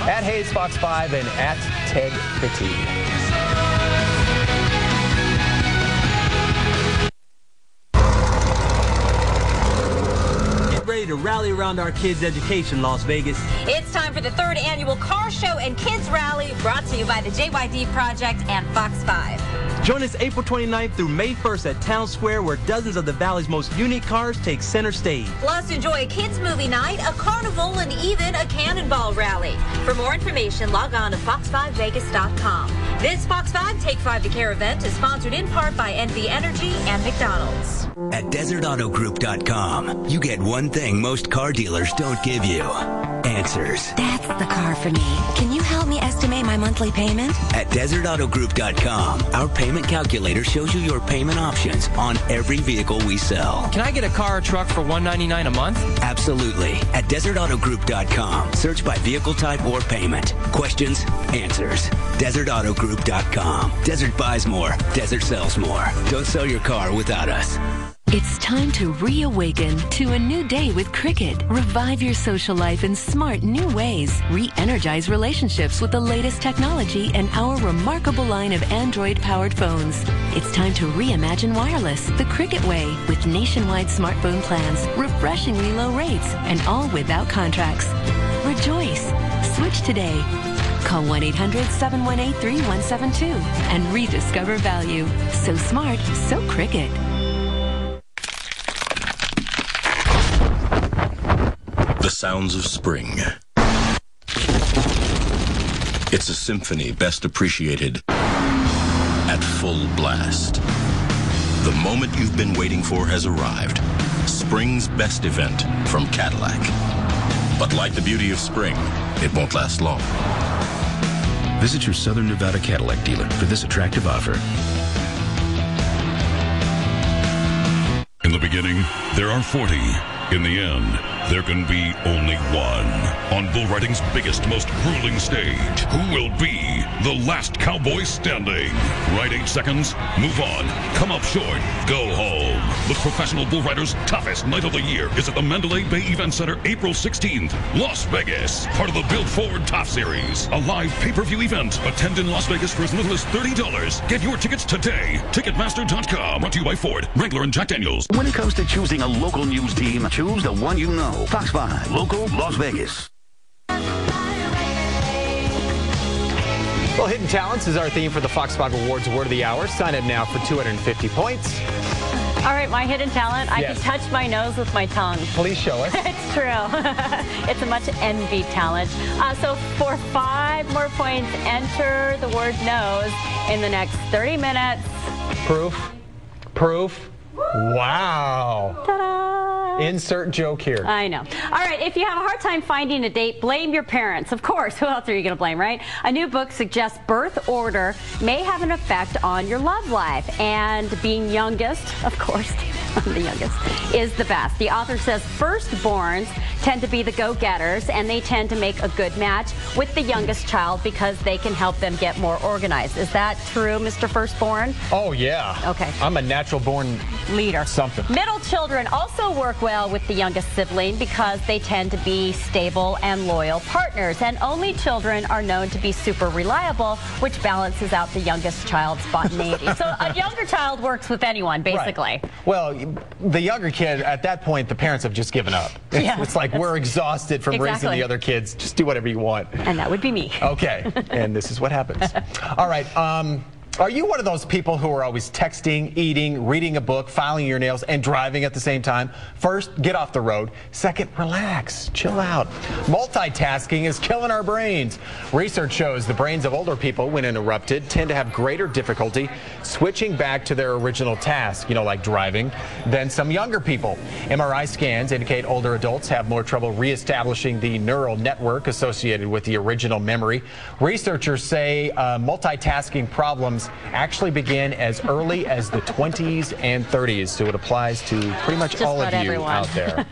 at HayesFox5, and at Ted Petit. To rally around our kids' education, Las Vegas. It's time for the 3rd annual Car Show and Kids Rally, brought to you by the JYD Project and Fox 5. Join us April 29th through May 1st at Town Square, where dozens of the Valley's most unique cars take center stage. Plus, enjoy a kids' movie night, a carnival, and even a cannonball rally. For more information, log on to fox5vegas.com. This Fox 5 Take 5 to Care event is sponsored in part by NV Energy and McDonald's. At DesertAutoGroup.com, you get one thing most car dealers don't give you. Answers. That's the car for me. Can you help me estimate my monthly payment? At DesertAutoGroup.com, our payment calculator shows you your payment options on every vehicle we sell. Can I get a car or truck for $199 a month? Absolutely. At DesertAutoGroup.com, search by vehicle type or payment. Questions, answers. DesertAutoGroup.com. Desert buys more. Desert sells more. Don't sell your car without us. It's time to reawaken to a new day with Cricket. Revive your social life in smart new ways. Re-energize relationships with the latest technology and our remarkable line of Android-powered phones. It's time to reimagine wireless the Cricket way with nationwide smartphone plans, refreshingly low rates, and all without contracts. Rejoice. Switch today. Call 1-800-718-3172 and rediscover value. So smart, so Cricket. The sounds of spring. It's a symphony best appreciated at full blast. The moment you've been waiting for has arrived. Spring's best event from Cadillac. But like the beauty of spring, it won't last long. Visit your Southern Nevada Cadillac dealer for this attractive offer. In the beginning, there are 40. In the end, there can be only one. On bull riding's biggest, most grueling stage, who will be the last cowboy standing? Ride 8 seconds, move on, come up short, go home. The professional bull riders' toughest night of the year is at the Mandalay Bay Event Center, April 16th, Las Vegas. Part of the Build Forward Top Series, a live pay-per-view event. Attend in Las Vegas for as little as $30. Get your tickets today. Ticketmaster.com. Brought to you by Ford, Wrangler, and Jack Daniels. When it comes to choosing a local news team, choose the one you know. Fox 5, local Las Vegas. Well, Hidden Talents is our theme for the Fox 5 Awards Word of the Hour. Sign up now for 250 points. All right, my hidden talent, I can touch my nose with my tongue. Please show us. It's true. It's a much envied talent. So for 5 more points, enter the word nose in the next 30 minutes. Proof. Wow. Ta-da. Insert joke here. I know. All right, if you have a hard time finding a date, blame your parents. Of course, who else are you going to blame, right? A new book suggests birth order may have an effect on your love life. And being youngest, of course, I'm the youngest, is the best. The author says firstborns tend to be the go-getters, and they tend to make a good match with the youngest child because they can help them get more organized. Is that true, Mr. Firstborn? Oh, yeah. Okay. I'm a natural-born leader. Something. Middle children also work well with the youngest sibling because they tend to be stable and loyal partners. And only children are known to be super reliable, which balances out the youngest child's spontaneity. So a younger child works with anyone, basically. Right. Well, the younger kid, at that point, the parents have just given up. Yeah, it's like, we're exhausted from raising the other kids. Just do whatever you want. And that would be me. Okay. And this is what happens. All right. Are you one of those people who are always texting, eating, reading a book, filing your nails, and driving at the same time? First, get off the road. Second, relax. Chill out. Multitasking is killing our brains. Research shows the brains of older people, when interrupted, tend to have greater difficulty switching back to their original task, like driving, than some younger people. MRI scans indicate older adults have more trouble reestablishing the neural network associated with the original memory. Researchers say multitasking problems actually begin as early as the 20s and 30s, so it applies to pretty much all of you out there.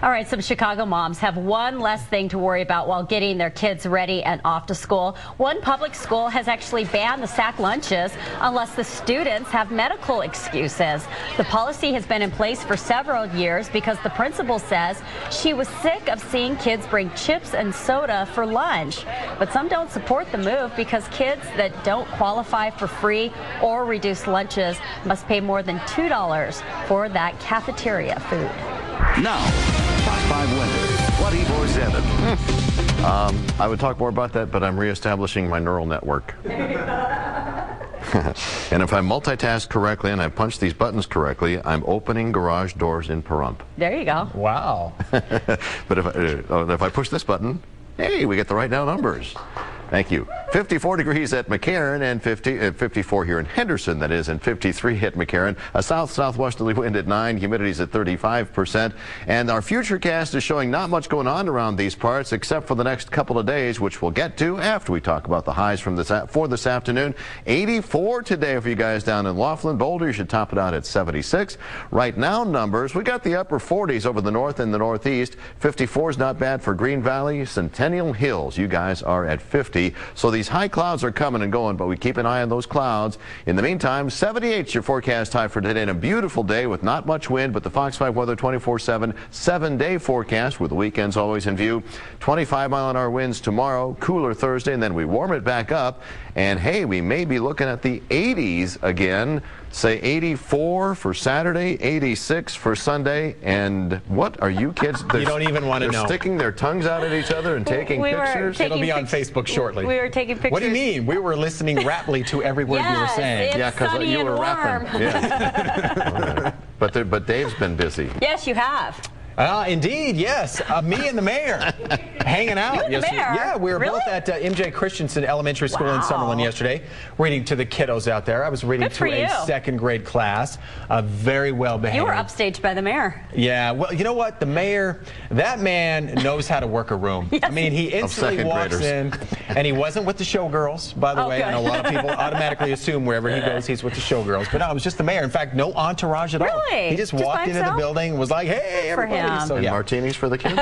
All right, some Chicago moms have one less thing to worry about while getting their kids ready and off to school. One public school has actually banned the sack lunches unless the students have medical excuses. The policy has been in place for several years because the principal says she was sick of seeing kids bring chips and soda for lunch. But some don't support the move because kids that don't qualify for free or reduced lunches must pay more than $2 for that cafeteria food. Now, Fox 5 weather, 24/7. I would talk more about that, but I'm reestablishing my neural network. And if I multitask correctly and I punch these buttons correctly, I'm opening garage doors in Pahrump. There you go. Wow. But if I push this button, hey, we get the right now numbers. Thank you. 54 degrees at McCarran and 54 here in Henderson, that is, and 53 at McCarran. A south-southwesterly wind at 9, humidity's at 35%. And our futurecast is showing not much going on around these parts except for the next couple of days, which we'll get to after we talk about the highs for this afternoon. 84 today for you guys down in Laughlin. Boulder, you should top it out at 76. Right now, numbers, we got the upper 40s over the north and the northeast. 54 is not bad for Green Valley. Centennial Hills, you guys are at 50. canopy. So these high clouds are coming and going, but we keep an eye on those clouds. In the meantime, 78 is your forecast high for today, and a beautiful day with not much wind, but the Fox 5 weather 24/7, 7-day forecast with the weekends always in view. 25-mile-an-hour winds tomorrow, cooler Thursday, and then we warm it back up. And hey, we may be looking at the 80s again. Say 84 for Saturday, 86 for Sunday. And what are you kids? You don't even want to know. They're sticking their tongues out at each other and taking pictures. It'll be on Facebook shortly. We were taking pictures. What do you mean? We were listening raptly to every word you were saying. Yeah, because you were rapping. Yeah. But Dave's been busy. Yes, you have. Indeed, yes. Me and the mayor hanging out. You and the mayor? Yeah, we were both at MJ Christensen Elementary School in Summerlin yesterday, reading to the kiddos out there. I was reading to a second grade class. Very well behaved. You were upstaged by the mayor. Yeah, well, you know what? The mayor, that man knows how to work a room. Yes. I mean, he instantly walks in, and he wasn't with the showgirls, by the way. Good. And a lot of people automatically assume wherever he goes, he's with the showgirls. But no, it was just the mayor. In fact, no entourage at all. Really? He just walked into the building and was like, hey, everybody. So, and martinis for the kids?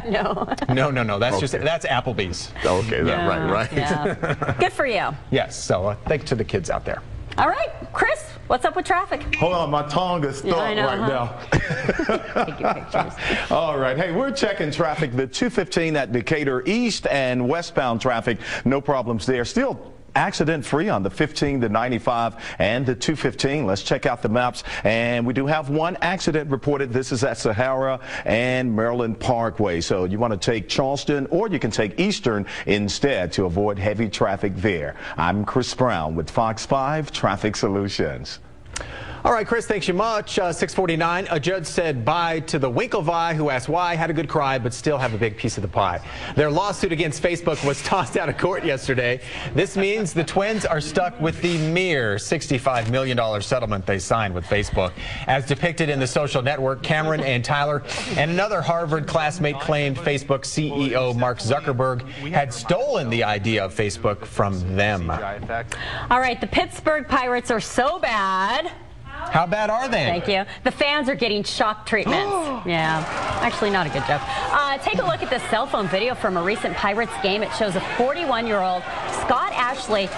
No. That's Applebee's. Okay, right. Yeah. Good for you. Yes, so thanks to the kids out there. All right, Chris, what's up with traffic? Hold on, my tongue is stuck right now. Take your pictures. All right, hey, we're checking traffic. The 215 at Decatur East and westbound traffic, no problems there. Still accident-free on the 15 to 95 and the 215. Let's check out the maps. And we do have one accident reported. This is at Sahara and Maryland Parkway. So you want to take Charleston or you can take Eastern instead to avoid heavy traffic there. I'm Chris Brown with Fox 5 Traffic Solutions. All right, Chris, thanks you much. 6:49, a judge said bye to the Winklevi, who asked why, had a good cry, but still have a big piece of the pie. Their lawsuit against Facebook was tossed out of court yesterday. This means the twins are stuck with the mere $65 million settlement they signed with Facebook. As depicted in the social network, Cameron and Tyler and another Harvard classmate claimed Facebook CEO Mark Zuckerberg had stolen the idea of Facebook from them. All right, the Pittsburgh Pirates are so bad. How bad are they? Thank you. The fans are getting shock treatments. Yeah, actually not a good joke. Take a look at this cell phone video from a recent Pirates game. It shows a 41-year-old Scott Ashley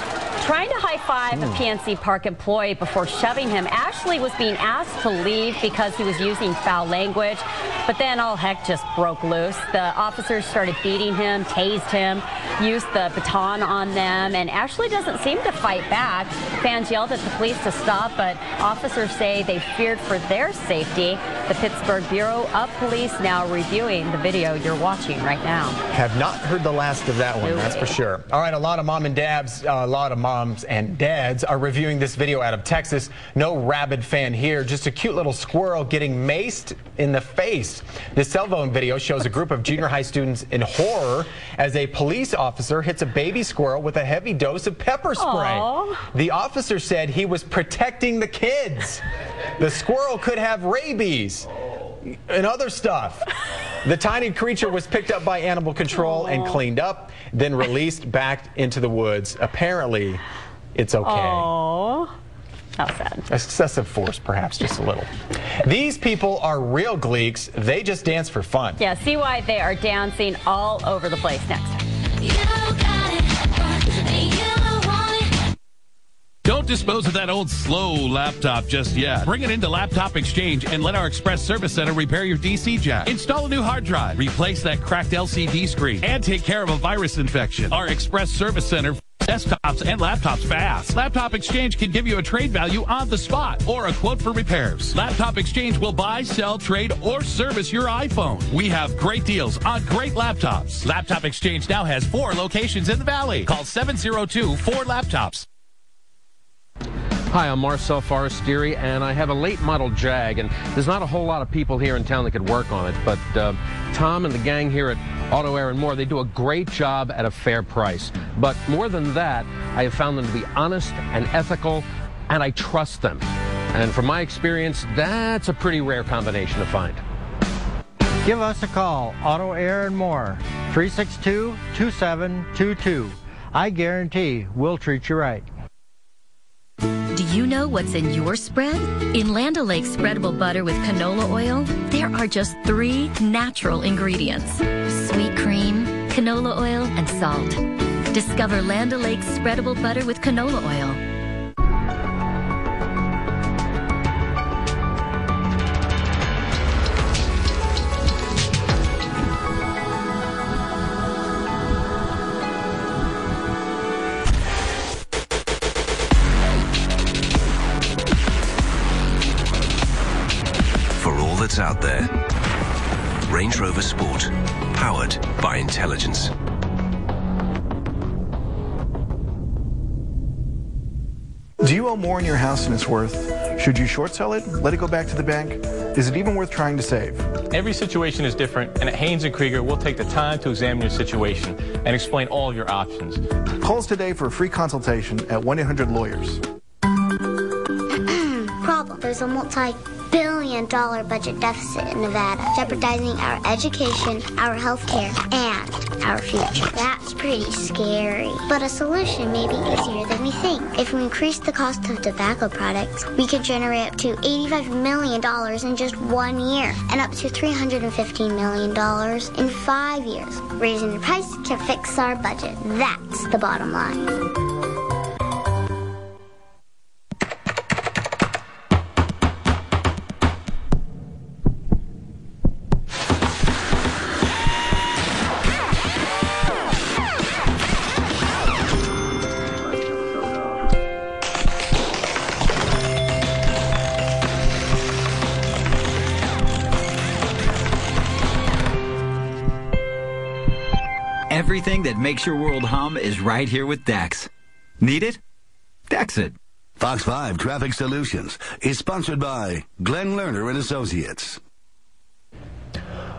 trying to high-five a PNC Park employee before shoving him. Ashley was being asked to leave because he was using foul language, but then all heck just broke loose. The officers started beating him, tased him, used the baton on them, and Ashley doesn't seem to fight back. Fans yelled at the police to stop, but officers say they feared for their safety. The Pittsburgh Bureau of Police now reviewing the video you're watching right now. Have not heard the last of that one, that's for sure. All right, a lot of moms and dads are reviewing this video out of Texas. No rabid fan here, just a cute little squirrel getting maced in the face. This cell phone video shows a group of junior high students in horror as a police officer hits a baby squirrel with a heavy dose of pepper spray. Aww. The officer said he was protecting the kids. The squirrel could have rabies and other stuff. The tiny creature was picked up by animal control and cleaned up, then released back into the woods. Apparently, it's okay. Oh, how sad. Excessive force, perhaps, just a little. These people are real gleeks. They just dance for fun. Yeah, see why they are dancing all over the place next. Don't dispose of that old slow laptop just yet. Bring it into Laptop Exchange and let our Express Service Center repair your DC jack. Install a new hard drive, replace that cracked LCD screen, and take care of a virus infection. Our Express Service Center desktops and laptops fast. Laptop Exchange can give you a trade value on the spot or a quote for repairs. Laptop Exchange will buy, sell, trade, or service your iPhone. We have great deals on great laptops. Laptop Exchange now has 4 locations in the Valley. Call 702-4LAPTOPS. Hi, I'm Marcel Forestieri, and I have a late model Jag, and there's not a whole lot of people here in town that could work on it, but Tom and the gang here at Auto Air and More, they do a great job at a fair price. But more than that, I have found them to be honest and ethical, and I trust them. And from my experience, that's a pretty rare combination to find. Give us a call, Auto Air and More, 362-2722. I guarantee we'll treat you right. Do you know what's in your spread? In Land O'Lakes spreadable butter with canola oil, there are just 3 natural ingredients: sweet cream, canola oil, and salt. Discover Land O'Lakes spreadable butter with canola oil. For all that's out there, Range Rover Sport, powered by intelligence. Do you owe more in your house than it's worth? Should you short sell it? Let it go back to the bank? Is it even worth trying to save? Every situation is different, and at Haynes & Krieger, we'll take the time to examine your situation and explain all of your options. Call us today for a free consultation at 1-800-LAWYERS. Problem. There's a multi-billion-dollar budget deficit in Nevada, jeopardizing our education, our health care, and our future. That's pretty scary. But a solution may be easier than we think. If we increase the cost of tobacco products, we could generate up to $85 million in just 1 year, and up to $315 million in 5 years. Raising the price can fix our budget. That's the bottom line. Everything that makes your world hum is right here with Dex. Need it? Dex it. Fox 5 Traffic Solutions is sponsored by Glenn Lerner and Associates.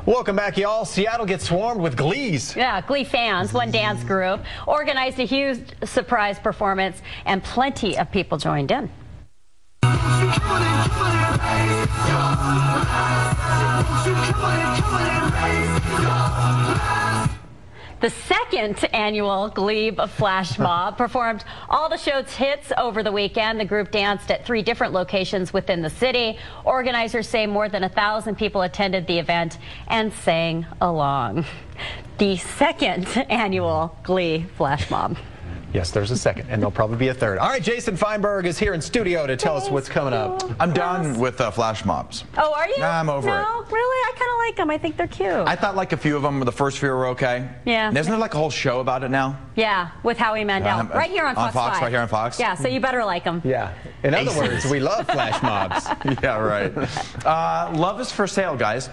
Welcome back, y'all. Seattle gets swarmed with Glees. Yeah, Glee fans, one dance group, organized a huge surprise performance, and plenty of people joined in. The second annual Glebe Flash Mob performed all the show's hits over the weekend. The group danced at 3 different locations within the city. Organizers say more than 1,000 people attended the event and sang along. The second annual Glee Flash Mob. Yes, there's a second, and there'll probably be a third. All right, Jason Feinberg is here in studio to tell us what's coming up. I'm done with flash mobs. Oh, are you? Nah, I'm over it. No, really? I kind of like them. I think they're cute. I thought like a few of them, the first few were okay. Yeah. And isn't there like a whole show about it now? Yeah, with Howie Mandel. Right here on Fox 5. Right here on Fox? Yeah, so you better like them. Yeah. In other words, we love flash mobs. Yeah, right. Love is for sale, guys.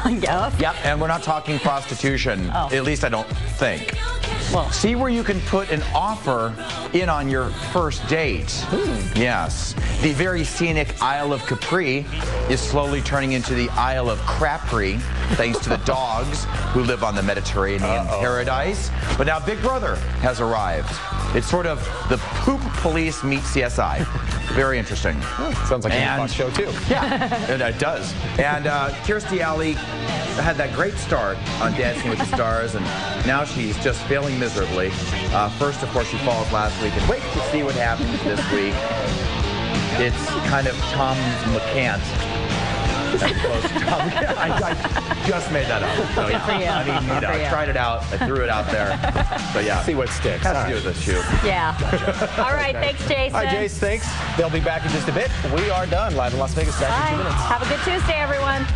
Yes. Yep, and we're not talking prostitution. Oh. At least I don't think. Well, see where you can put an offer in on your first date. Yes. The very scenic Isle of Capri is slowly turning into the Isle of Crapri, thanks to the dogs who live on the Mediterranean paradise. But now Big Brother has arrived. It's sort of the poop police meet CSI. Very interesting. Sounds like a Fox show, too. Yeah, it does. And Kirstie Alley had that great start on Dancing with the Stars, and now she's just failing miserably. First, of course, she falls last week, and wait to see what happens this week. It's kind of Tom McCants. I just made that up. So, yeah. I mean, you know, I tried it out. I threw it out there. So, yeah. See what sticks. Has to do with this shoe. Yeah. All right. Thanks, Jason. All right, Jace, thanks. They'll be back in just a bit. We are done live in Las Vegas. Back in 2 minutes. Have a good Tuesday, everyone.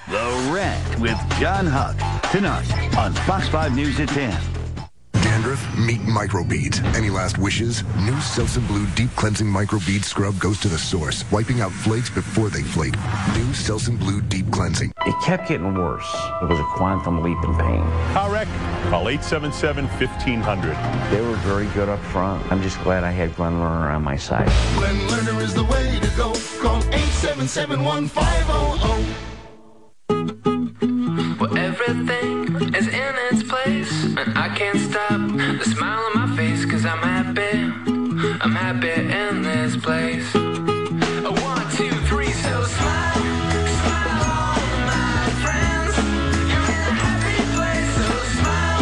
The Rant with John Huck, tonight on Fox 5 News at 10. Dandruff, meet microbeads. Any last wishes? New Selsun Blue Deep Cleansing Microbead Scrub goes to the source, wiping out flakes before they flake. New Selsun Blue Deep Cleansing. It kept getting worse. It was a quantum leap in pain. Car wreck? Call 877-1500. They were very good up front. I'm just glad I had Glenn Lerner on my side. Glenn Lerner is the way to go. Call 877-1500. Well, everything is in its place, and I can't stop the smile on my face, 'cause I'm happy in this place. 1, 2, 3, so smile, smile all my friends. You're in a happy place, so smile,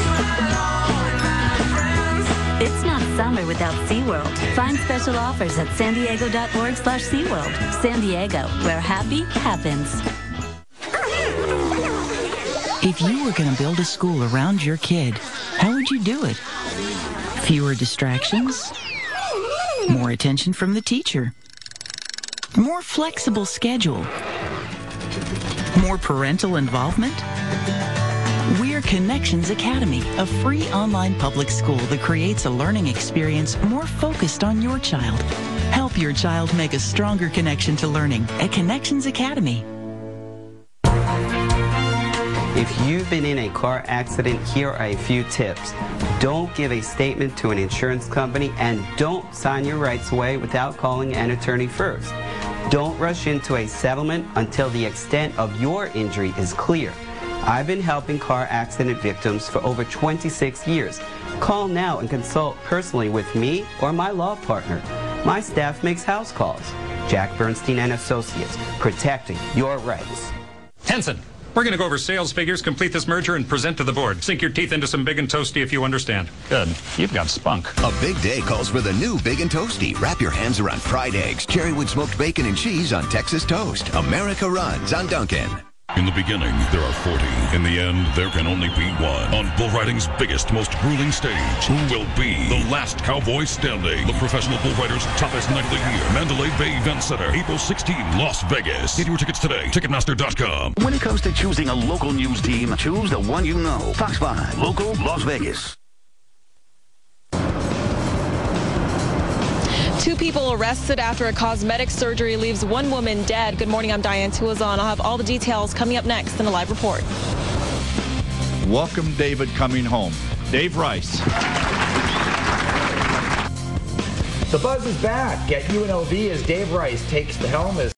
smile all my friends. It's not summer without SeaWorld. Find special offers at sandiego.org/SeaWorld. San Diego, where happy happens. If you were going to build a school around your kid, how would you do it? Fewer distractions? More attention from the teacher? More flexible schedule? More parental involvement? We're Connections Academy, a free online public school that creates a learning experience more focused on your child. Help your child make a stronger connection to learning at Connections Academy. If you've been in a car accident, here are a few tips. Don't give a statement to an insurance company, and don't sign your rights away without calling an attorney first. Don't rush into a settlement until the extent of your injury is clear. I've been helping car accident victims for over 26 years. Call now and consult personally with me or my law partner. My staff makes house calls. Jack Bernstein and Associates, protecting your rights. Henson, we're going to go over sales figures, complete this merger, and present to the board. Sink your teeth into some Big and Toasty if you understand. Good. You've got spunk. A big day calls for the new Big and Toasty. Wrap your hands around fried eggs, cherrywood smoked bacon and cheese on Texas toast. America runs on Dunkin'. In the beginning, there are 40. In the end, there can only be one. On bull riding's biggest, most grueling stage, who will be the last cowboy standing? The professional bull riders' toughest night of the year. Mandalay Bay Event Center, April 16, Las Vegas. Get your tickets today. Ticketmaster.com. When it comes to choosing a local news team, choose the one you know. Fox 5, local Las Vegas. 2 people arrested after a cosmetic surgery leaves 1 woman dead. Good morning, I'm Diane Tuazon. I'll have all the details coming up next in a live report. Welcome David coming home. Dave Rice. The buzz is back at UNLV as Dave Rice takes the helm as